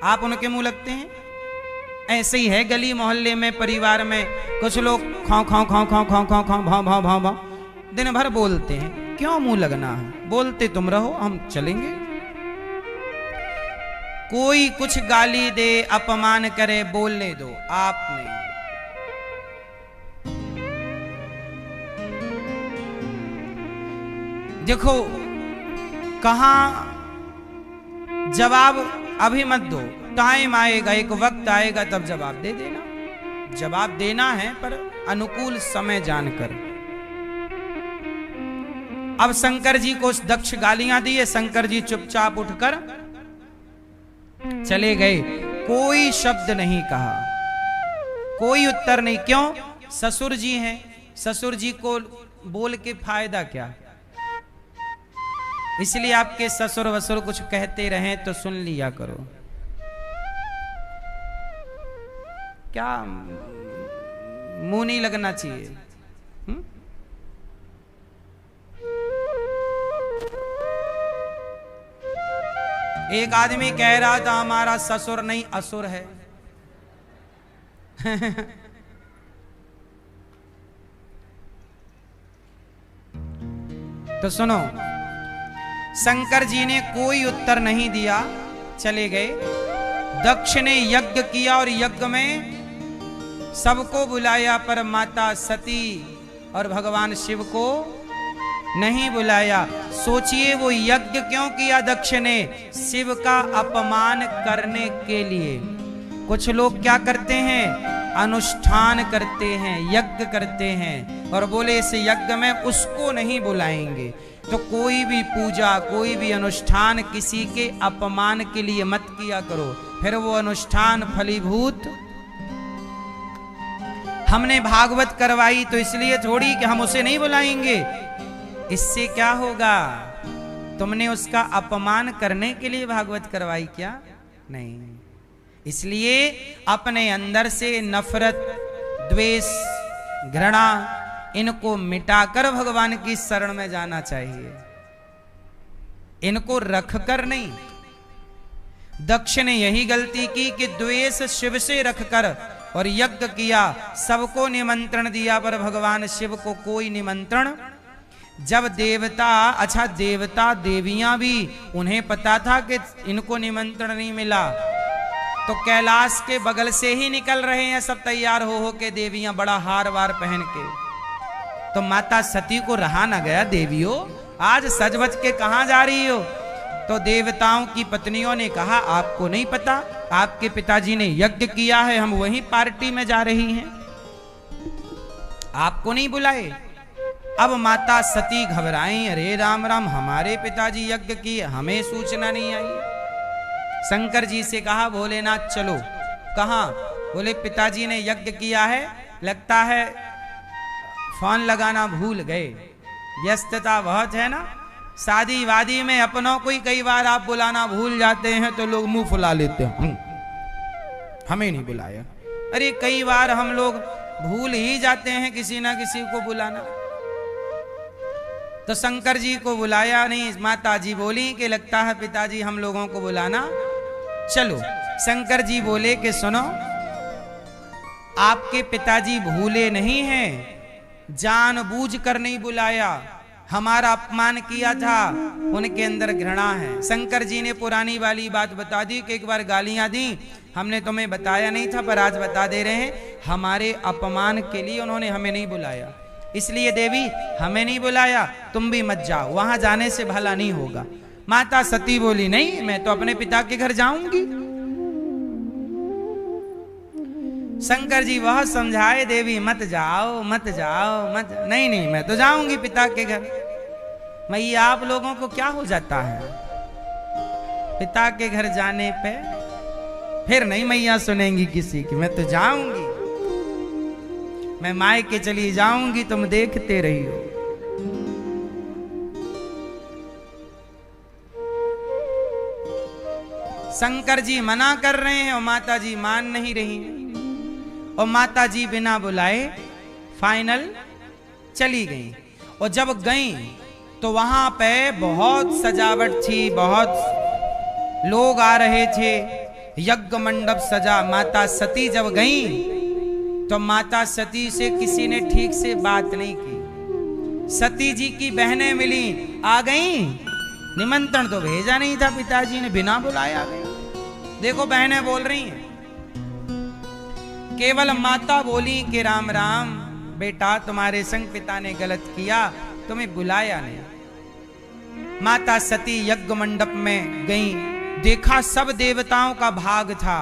आप उनके मुंह लगते हैं। ऐसे ही है गली मोहल्ले में, परिवार में कुछ लोग खाओ खाओ खाओ खाओ खाओ खाओ खाओ भाव भाव भाव भाव दिन भर बोलते हैं। क्यों मुंह लगना है? बोलते तुम रहो, हम चलेंगे। कोई कुछ गाली दे, अपमान करे, बोलने दो, आप नहीं। देखो कहां जवाब अभी मत दो, टाइम आएगा, एक वक्त आएगा तब जवाब दे देना। जवाब देना है पर अनुकूल समय जानकर। अब शंकर जी को दक्ष गालियां दी है, शंकर जी चुपचाप उठकर चले गए, कोई शब्द नहीं कहा, कोई उत्तर नहीं। क्यों? ससुर जी हैं, ससुर जी को बोल के फायदा क्या? इसलिए आपके ससुर वसुर कुछ कहते रहें तो सुन लिया करो। क्या मुंह नहीं लगना चाहिए। एक आदमी कह रहा था हमारा ससुर नहीं असुर है। तो सुनो, शंकर जी ने कोई उत्तर नहीं दिया, चले गए। दक्ष ने यज्ञ किया और यज्ञ में सबको बुलाया, पर माता सती और भगवान शिव को नहीं बुलाया। सोचिए वो यज्ञ क्यों किया दक्ष ने? शिव का अपमान करने के लिए। कुछ लोग क्या करते हैं? अनुष्ठान करते हैं, यज्ञ करते हैं और बोले इस यज्ञ में उसको नहीं बुलाएंगे। तो कोई भी पूजा, कोई भी अनुष्ठान किसी के अपमान के लिए मत किया करो, फिर वो अनुष्ठान फलीभूत। हमने भागवत करवाई तो इसलिए थोड़ी कि हम उसे नहीं बुलाएंगे। इससे क्या होगा? तुमने उसका अपमान करने के लिए भागवत करवाई क्या? नहीं। इसलिए अपने अंदर से नफरत, द्वेष, घृणा इनको मिटाकर भगवान की शरण में जाना चाहिए, इनको रखकर नहीं। दक्ष ने यही गलती की कि द्वेष शिव से रखकर और यज्ञ किया, सबको निमंत्रण दिया पर भगवान शिव को कोई निमंत्रण। जब देवता, अच्छा देवता देवियां भी, उन्हें पता था कि इनको निमंत्रण नहीं मिला, तो कैलाश के बगल से ही निकल रहे हैं सब तैयार हो के देवियां, बड़ा हार वार पहन के। तो माता सती को रहा ना गया, देवियों आज सज बज के कहां जा रही हो? तो देवताओं की पत्नियों ने कहा आपको नहीं पता, आपके पिताजी ने यज्ञ किया है, हम वहीं पार्टी में जा रही हैं, आपको नहीं बुलाए। अब माता सती घबराई, अरे राम राम, हमारे पिताजी यज्ञ किए, हमें सूचना नहीं आई। शंकर जी से कहा भोलेनाथ चलो। कहा? बोले पिताजी ने यज्ञ किया है, लगता है फोन लगाना भूल गए, व्यस्तता बहुत है ना। शादी वादी में अपनों को ही कई बार आप बुलाना भूल जाते हैं तो लोग मुंह फुला लेते हैं, हमें नहीं बुलाया। अरे कई बार हम लोग भूल ही जाते हैं किसी ना किसी को बुलाना। तो शंकर जी को बुलाया नहीं। माता जी बोली कि लगता है पिताजी हम लोगों को बुलाना, चलो। शंकर जी बोले कि सुनो, आपके पिताजी भूले नहीं हैं, जानबूझकर नहीं बुलाया, हमारा अपमान किया था, उनके अंदर घृणा है। शंकर जी ने पुरानी वाली बात बता दी कि एक बार गालियां दी, हमने तुम्हें बताया नहीं था पर आज बता दे रहे हैं, हमारे अपमान के लिए उन्होंने हमें नहीं बुलाया, इसलिए देवी हमें नहीं बुलाया, तुम भी मत जाओ, वहां जाने से भला नहीं होगा। माता सती बोली नहीं, मैं तो अपने पिता के घर जाऊंगी। शंकर जी बहुत समझाए, देवी मत जाओ मत जाओ मत, नहीं नहीं मैं तो जाऊंगी पिता के घर। मैया आप लोगों को क्या हो जाता है? पिता के घर जाने पे फिर नहीं मैया सुनेंगी किसी की, मैं तो जाऊंगी। मैं मायके चली जाऊंगी, तुम देखते रहियो। शंकर जी मना कर रहे हैं और माता जी मान नहीं रही हैं। और माता जी बिना बुलाए फाइनल चली गई। और जब गई तो वहां पे बहुत सजावट थी, बहुत लोग आ रहे थे, यज्ञ मंडप सजा। माता सती जब गई तो माता सती से किसी ने ठीक से बात नहीं की। सती जी की बहनें मिली, आ गई, निमंत्रण तो भेजा नहीं था पिताजी ने, बिना बुलाए आ गई। देखो बहनें बोल रही हैं, केवल माता बोली कि राम राम बेटा, तुम्हारे संग पिता ने गलत किया, तुम्हें बुलाया नहीं। माता सती यज्ञ मंडप में गई, देखा सब देवताओं का भाग था,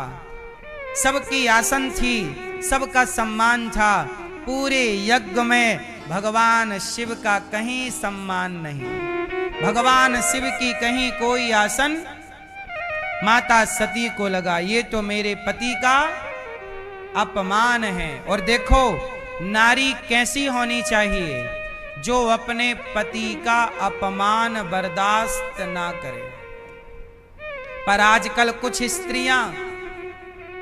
सबकी आसन थी, सबका सम्मान था। पूरे यज्ञ में भगवान शिव का कहीं सम्मान नहीं, भगवान शिव की कहीं कोई आसन। माता सती को लगा ये तो मेरे पति का अपमान है। और देखो नारी कैसी होनी चाहिए, जो अपने पति का अपमान बर्दाश्त ना करे। पर आजकल कुछ स्त्रियां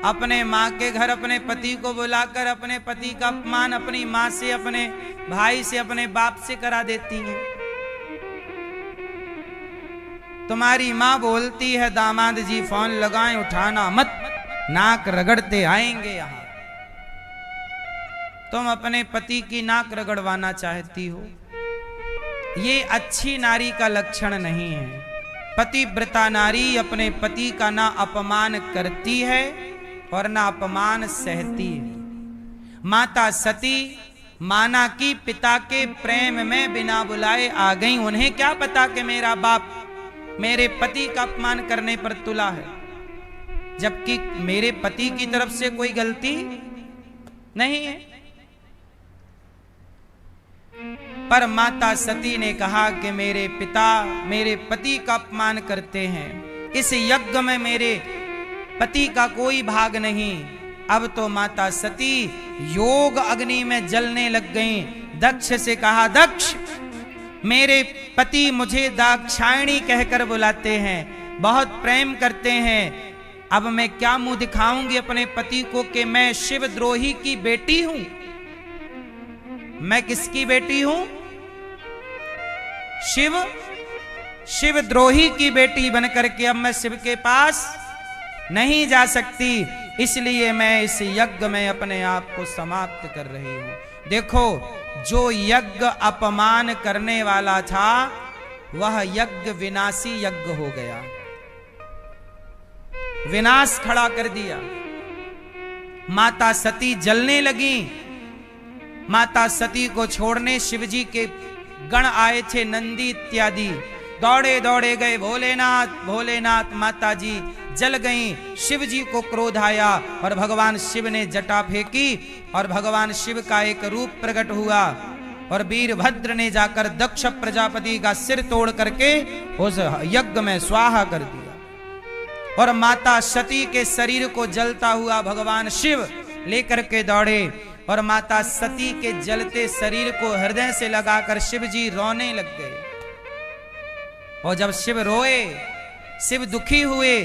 अपने माँ के घर अपने पति को बुलाकर अपने पति का अपमान अपनी माँ से, अपने भाई से, अपने बाप से करा देती हैं। तुम्हारी माँ बोलती है दामाद जी फोन लगाएं, उठाना मत, नाक रगड़ते आएंगे यहां। तुम अपने पति की नाक रगड़वाना चाहती हो, ये अच्छी नारी का लक्षण नहीं है। पतिव्रता नारी अपने पति का ना अपमान करती है और ना अपमान सहती है। माता सती माना कि पिता के प्रेम में बिना बुलाए आ गई। उन्हें क्या पता कि मेरा बाप मेरे पति का अपमान करने पर तुला है, जबकि मेरे पति की तरफ से कोई गलती नहीं है। पर माता सती ने कहा कि मेरे पिता मेरे पति का अपमान करते हैं, इस यज्ञ में मेरे पति का कोई भाग नहीं। अब तो माता सती योग अग्नि में जलने लग गई। दक्ष से कहा, दक्ष मेरे पति मुझे दाक्षायणी कहकर बुलाते हैं, बहुत प्रेम करते हैं। अब मैं क्या मुंह दिखाऊंगी अपने पति को कि मैं शिवद्रोही की बेटी हूं। मैं किसकी बेटी हूं? शिवद्रोही की बेटी बनकर के अब मैं शिव के पास नहीं जा सकती, इसलिए मैं इस यज्ञ में अपने आप को समाप्त कर रही हूं। देखो, जो यज्ञ अपमान करने वाला था वह यज्ञ विनाशी यज्ञ हो गया, विनाश खड़ा कर दिया। माता सती जलने लगी। माता सती को छोड़ने शिवजी के गण आए थे, नंदी इत्यादि, दौड़े दौड़े गए, भोलेनाथ भोलेनाथ। माता जी जल गईं। शिव जी को क्रोध आया और भगवान शिव ने जटा फेंकी और भगवान शिव का एक रूप प्रकट हुआ और वीरभद्र ने जाकर दक्ष प्रजापति का सिर तोड़ करके उस यज्ञ में स्वाहा कर दिया। और माता सती के शरीर को जलता हुआ भगवान शिव लेकर के दौड़े और माता सती के जलते शरीर को हृदय से लगाकर शिव जी रोने लग गए। और जब शिव रोए, शिव दुखी हुए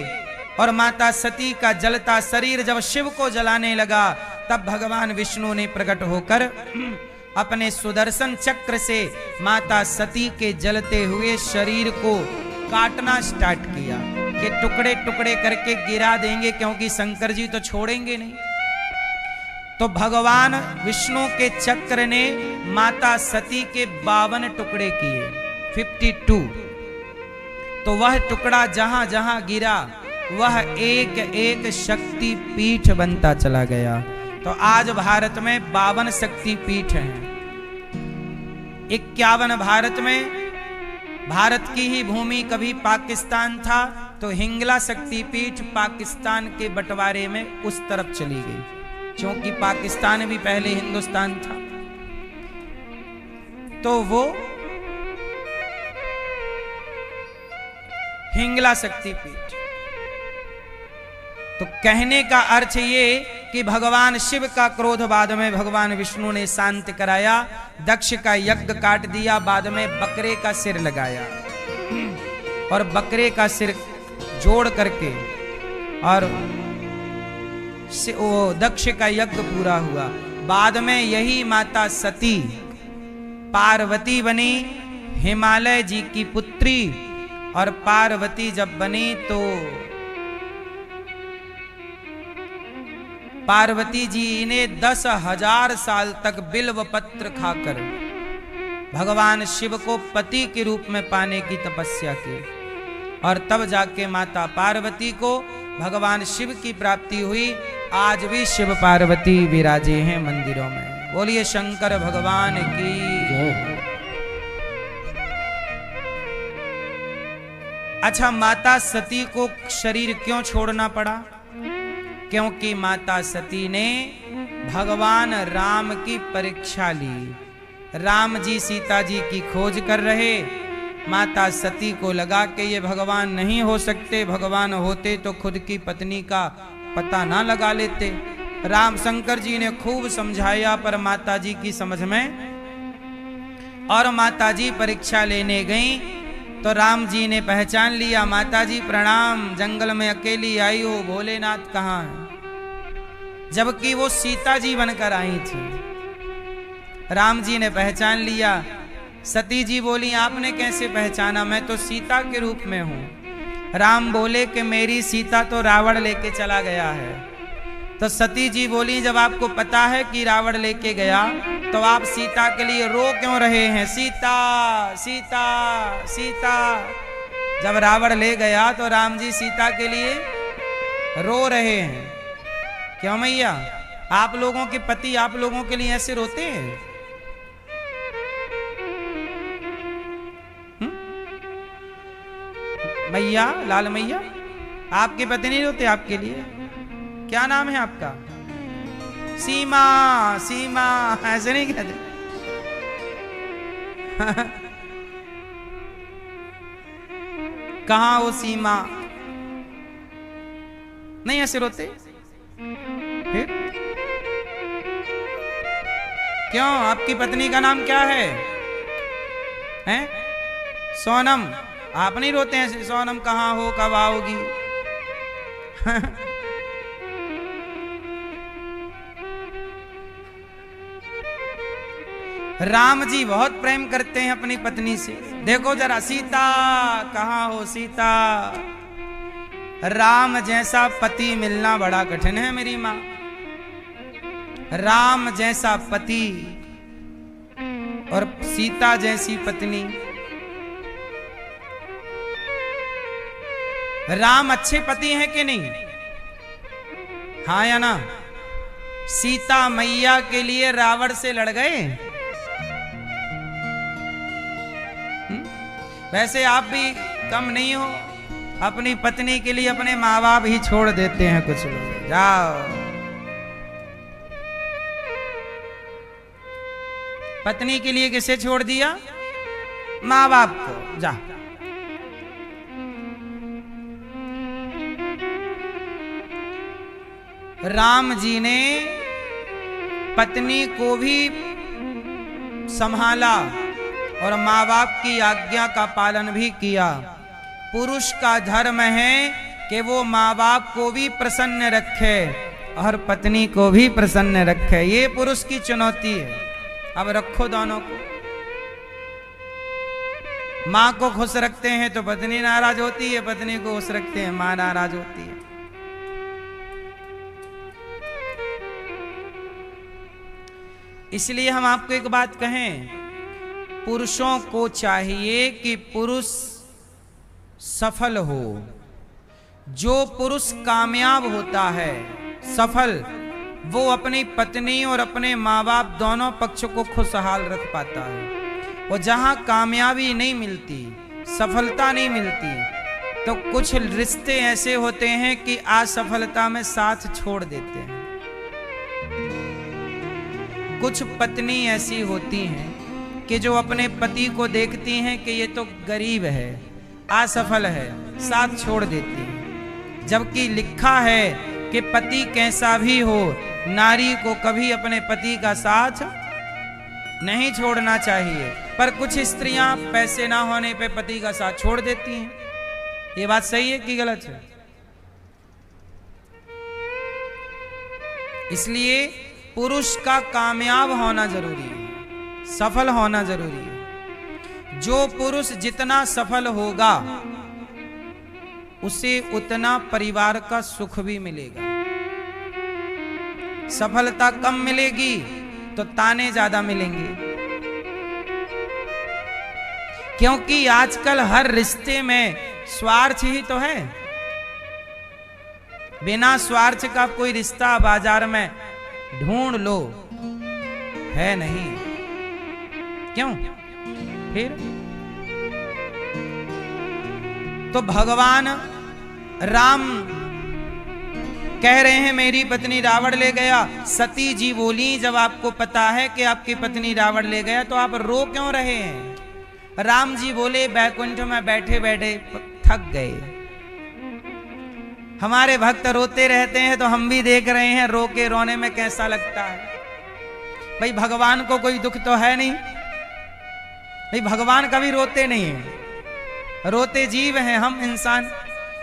और माता सती का जलता शरीर जब शिव को जलाने लगा, तब भगवान विष्णु ने प्रकट होकर अपने सुदर्शन चक्र से माता सती के जलते हुए शरीर को काटना स्टार्ट किया कि टुकड़े टुकड़े करके गिरा देंगे, क्योंकि शंकर जी तो छोड़ेंगे नहीं। तो भगवान विष्णु के चक्र ने माता सती के 52 टुकड़े किए, 52। तो वह टुकड़ा जहां जहां गिरा वह एक एक शक्ति पीठ बनता चला गया। तो आज भारत में 52 शक्ति पीठ हैं। 51 भारत में, भारत की ही भूमि कभी पाकिस्तान था, तो हिंगला शक्तिपीठ पाकिस्तान के बंटवारे में उस तरफ चली गई, क्योंकि पाकिस्तान भी पहले हिंदुस्तान था। तो वो हिंगला शक्तिपीठ। तो कहने का अर्थ ये कि भगवान शिव का क्रोध बाद में भगवान विष्णु ने शांत कराया, दक्ष का यज्ञ काट दिया, बाद में बकरे का सिर लगाया और बकरे का सिर जोड़ करके और वो दक्ष का यज्ञ पूरा हुआ। बाद में यही माता सती पार्वती बनी, हिमालय जी की पुत्री। और पार्वती जब बनी तो पार्वती जी ने 10,000 साल तक बिल्व पत्र खाकर भगवान शिव को पति के रूप में पाने की तपस्या की और तब जाके माता पार्वती को भगवान शिव की प्राप्ति हुई। आज भी शिव पार्वती विराजे हैं मंदिरों में। बोलिए शंकर भगवान की। अच्छा, माता सती को शरीर क्यों छोड़ना पड़ा? क्योंकि माता सती ने भगवान राम की परीक्षा ली। राम जी सीता जी की खोज कर रहे, माता सती को लगा कि ये भगवान नहीं हो सकते, भगवान होते तो खुद की पत्नी का पता ना लगा लेते। राम शंकर जी ने खूब समझाया पर माता जी की समझ में, और माता जी परीक्षा लेने गई तो राम जी ने पहचान लिया। माता जी प्रणाम, जंगल में अकेली आई हो, भोलेनाथ कहाँ है? जबकि वो सीता जी बनकर आई थी। राम जी ने पहचान लिया। सती जी बोली आपने कैसे पहचाना? मैं तो सीता के रूप में हूं। राम बोले कि मेरी सीता तो रावण लेके चला गया है। तो सती जी बोली जब आपको पता है कि रावण लेके गया तो आप सीता के लिए रो क्यों रहे हैं? सीता सीता सीता। जब रावण ले गया तो राम जी सीता के लिए रो रहे हैं। क्यों मैया? आप लोगों के पति आप लोगों के लिए ऐसे रोते हैं? मैया, लाल मैया, आपके पति नहीं रोते आपके लिए? क्या नाम है आपका? सीमा। सीमा ऐसे नहीं कहते। कहाँ वो सीमा? नहीं ऐसे रोते? फिर क्यों? आपकी पत्नी का नाम क्या है? हैं? सोनम। आप नहीं रोते हैं? सोनम कहाँ हो, कब आओगी? राम जी बहुत प्रेम करते हैं अपनी पत्नी से। देखो जरा, सीता कहाँ हो? सीता। राम जैसा पति मिलना बड़ा कठिन है मेरी माँ। राम जैसा पति और सीता जैसी पत्नी। राम अच्छे पति हैं कि नहीं? हाँ या ना? सीता मैया के लिए रावण से लड़ गए। वैसे आप भी कम नहीं हो, अपनी पत्नी के लिए अपने माँ बाप ही छोड़ देते हैं कुछ लोग। जाओ, पत्नी के लिए किसे छोड़ दिया? माँ बाप को। जा, राम जी ने पत्नी को भी संभाला और माँ बाप की आज्ञा का पालन भी किया। पुरुष का धर्म है कि वो माँ बाप को भी प्रसन्न रखे और पत्नी को भी प्रसन्न रखे। ये पुरुष की चुनौती है। अब रखो दोनों को। माँ को खुश रखते हैं तो पत्नी नाराज होती है, पत्नी को खुश रखते हैं माँ नाराज होती है। इसलिए हम आपको एक बात कहें, पुरुषों को चाहिए कि पुरुष सफल हो। जो पुरुष कामयाब होता है, सफल, वो अपनी पत्नी और अपने माँ बाप दोनों पक्ष को खुशहाल रख पाता है। और जहाँ कामयाबी नहीं मिलती, सफलता नहीं मिलती, तो कुछ रिश्ते ऐसे होते हैं कि असफलता में साथ छोड़ देते हैं। कुछ पत्नी ऐसी होती हैं कि जो अपने पति को देखती हैं कि ये तो गरीब है, असफल है, साथ छोड़ देती हैं। जबकि लिखा है कि पति कैसा भी हो, नारी को कभी अपने पति का साथ नहीं छोड़ना चाहिए। पर कुछ स्त्रियां पैसे ना होने पे पति का साथ छोड़ देती हैं। ये बात सही है कि गलत है? इसलिए पुरुष का कामयाब होना जरूरी है, सफल होना जरूरी है। जो पुरुष जितना सफल होगा उसे उतना परिवार का सुख भी मिलेगा। सफलता कम मिलेगी तो ताने ज्यादा मिलेंगे, क्योंकि आजकल हर रिश्ते में स्वार्थ ही तो है। बिना स्वार्थ का कोई रिश्ता बाजार में ढूंढ लो, है नहीं। क्यों? फिर तो भगवान राम कह रहे हैं मेरी पत्नी रावण ले गया। सती जी बोली जब आपको पता है कि आपकी पत्नी रावण ले गया तो आप रो क्यों रहे हैं? राम जी बोले बैकुंठ में बैठे बैठे थक गए। हमारे भक्त रोते रहते हैं तो हम भी देख रहे हैं, रो के रोने में कैसा लगता है। भाई भगवान को कोई दुख तो है नहीं, भाई भगवान कभी रोते नहीं है, रोते जीव हैं हम इंसान।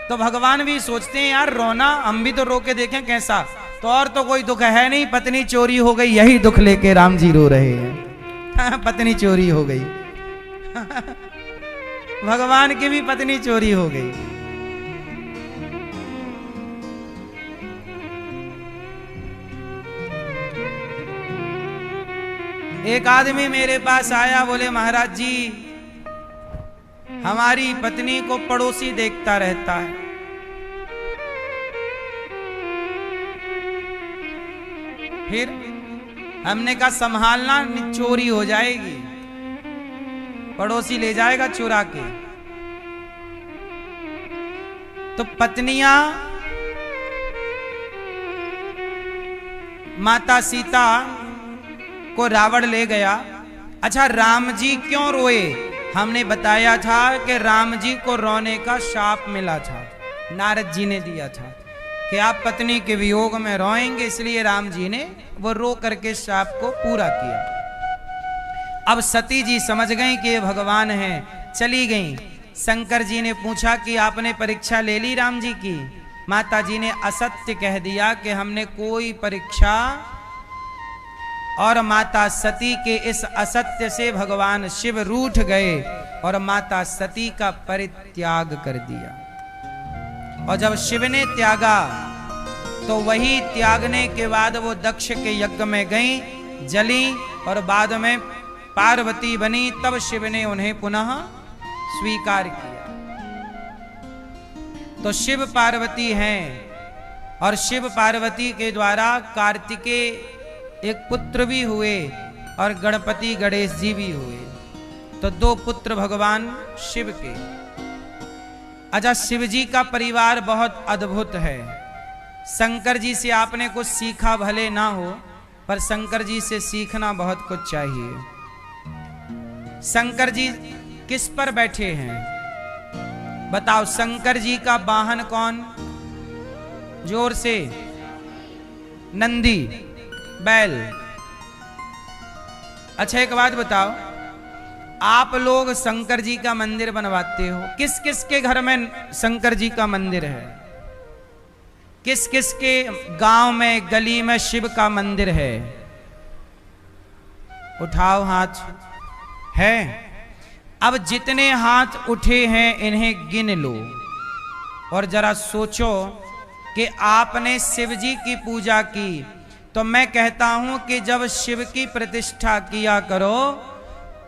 तो भगवान भी सोचते हैं यार रोना, हम भी तो रो के देखें कैसा। तो और तो कोई दुख है नहीं, पत्नी चोरी हो गई, यही दुख लेके राम जी रो रहे हैं। पत्नी चोरी हो गई। भगवान की भी पत्नी चोरी हो गई। एक आदमी मेरे पास आया, बोले महाराज जी हमारी पत्नी को पड़ोसी देखता रहता है। फिर हमने कहा संभालना, चोरी हो जाएगी, पड़ोसी ले जाएगा चुरा के। तो पत्नियां माता सीता को रावण ले गया। अच्छा राम जी क्यों रोए? हमने बताया था कि राम जी को रोने का शाप मिला था, नारद जी ने दिया था कि आप पत्नी के वियोग में रोएंगे, इसलिए राम जी ने वो रो करके शाप को पूरा किया। अब सती जी समझ गई कि ये भगवान हैं, चली गई। शंकर जी ने पूछा कि आपने परीक्षा ले ली राम जी की? माता जी ने असत्य कह दिया कि हमने कोई परीक्षा, और माता सती के इस असत्य से भगवान शिव रूठ गए और माता सती का परित्याग कर दिया। और जब शिव ने त्यागा तो वही त्यागने के बाद वो दक्ष के यज्ञ में गई, जली और बाद में पार्वती बनी। तब शिव ने उन्हें पुनः स्वीकार किया। तो शिव पार्वती हैं और शिव पार्वती के द्वारा कार्तिकेय एक पुत्र भी हुए और गणपति गणेश जी भी हुए। तो दो पुत्र भगवान शिव के। अच्छा शिव जी का परिवार बहुत अद्भुत है। शंकर जी से आपने कुछ सीखा भले ना हो, पर शंकर जी से सीखना बहुत कुछ चाहिए। शंकर जी किस पर बैठे हैं बताओ? शंकर जी का वाहन कौन? जोर से। नंदी, बैल। अच्छा एक बात बताओ, आप लोग शंकर जी का मंदिर बनवाते हो, किस किस के घर में शंकर जी का मंदिर है? किस किस के गांव में गली में शिव का मंदिर है? उठाओ हाथ। है? अब जितने हाथ उठे हैं इन्हें गिन लो और जरा सोचो कि आपने शिव जी की पूजा की। तो मैं कहता हूं कि जब शिव की प्रतिष्ठा किया करो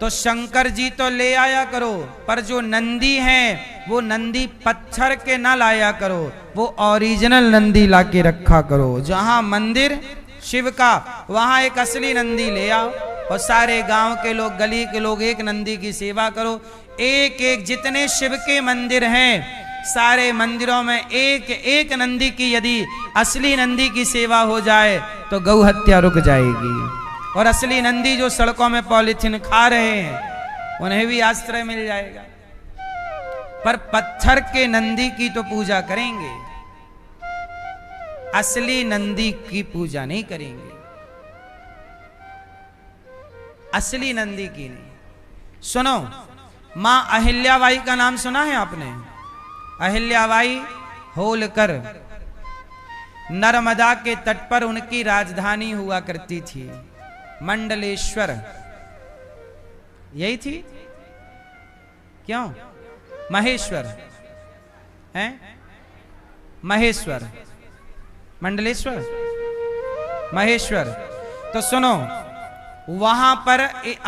तो शंकर जी तो ले आया करो, पर जो नंदी हैं वो नंदी पत्थर के ना लाया करो, वो ओरिजिनल नंदी लाके रखा करो। जहां मंदिर शिव का वहां एक असली नंदी ले आओ और सारे गांव के लोग, गली के लोग एक नंदी की सेवा करो। एक एक जितने शिव के मंदिर हैं सारे मंदिरों में एक एक नंदी की यदि असली नंदी की सेवा हो जाए तो गौ हत्या रुक जाएगी। और असली नंदी जो सड़कों में पॉलीथीन खा रहे हैं उन्हें भी आश्रय मिल जाएगा। पर पत्थर के नंदी की तो पूजा करेंगे। असली नंदी की पूजा नहीं करेंगे, असली नंदी की नहीं। सुनो, मां अहिल्याबाई का नाम सुना है आपने? अहिल्याबाई होलकर, नर्मदा के तट पर उनकी राजधानी हुआ करती थी, मंडलेश्वर। यही थी? क्यों? महेश्वर है, महेश्वर, मंडलेश्वर, महेश्वर। तो सुनो, वहां पर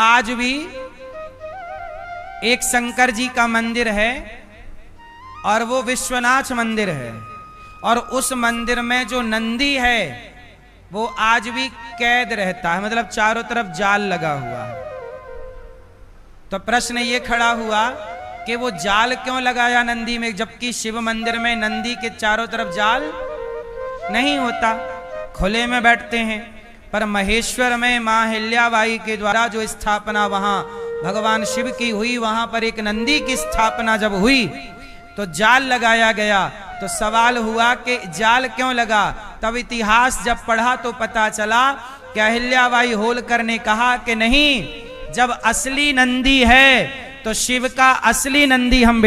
आज भी एक शंकर जी का मंदिर है और वो विश्वनाथ मंदिर है, और उस मंदिर में जो नंदी है वो आज भी कैद रहता है, मतलब चारों तरफ जाल लगा हुआ है। तो प्रश्न ये खड़ा हुआ कि वो जाल क्यों लगाया नंदी में, जबकि शिव मंदिर में नंदी के चारों तरफ जाल नहीं होता, खुले में बैठते हैं। पर महेश्वर में मां अहिल्याबाई के द्वारा जो स्थापना वहां भगवान शिव की हुई, वहां पर एक नंदी की स्थापना जब हुई तो जाल लगाया गया। तो सवाल हुआ कि जाल क्यों लगा? तब इतिहास जब पढ़ा तो पता चला कि अहिल्याबाई होलकर ने कहा कि नहीं, जब असली नंदी है तो शिव का असली नंदी हम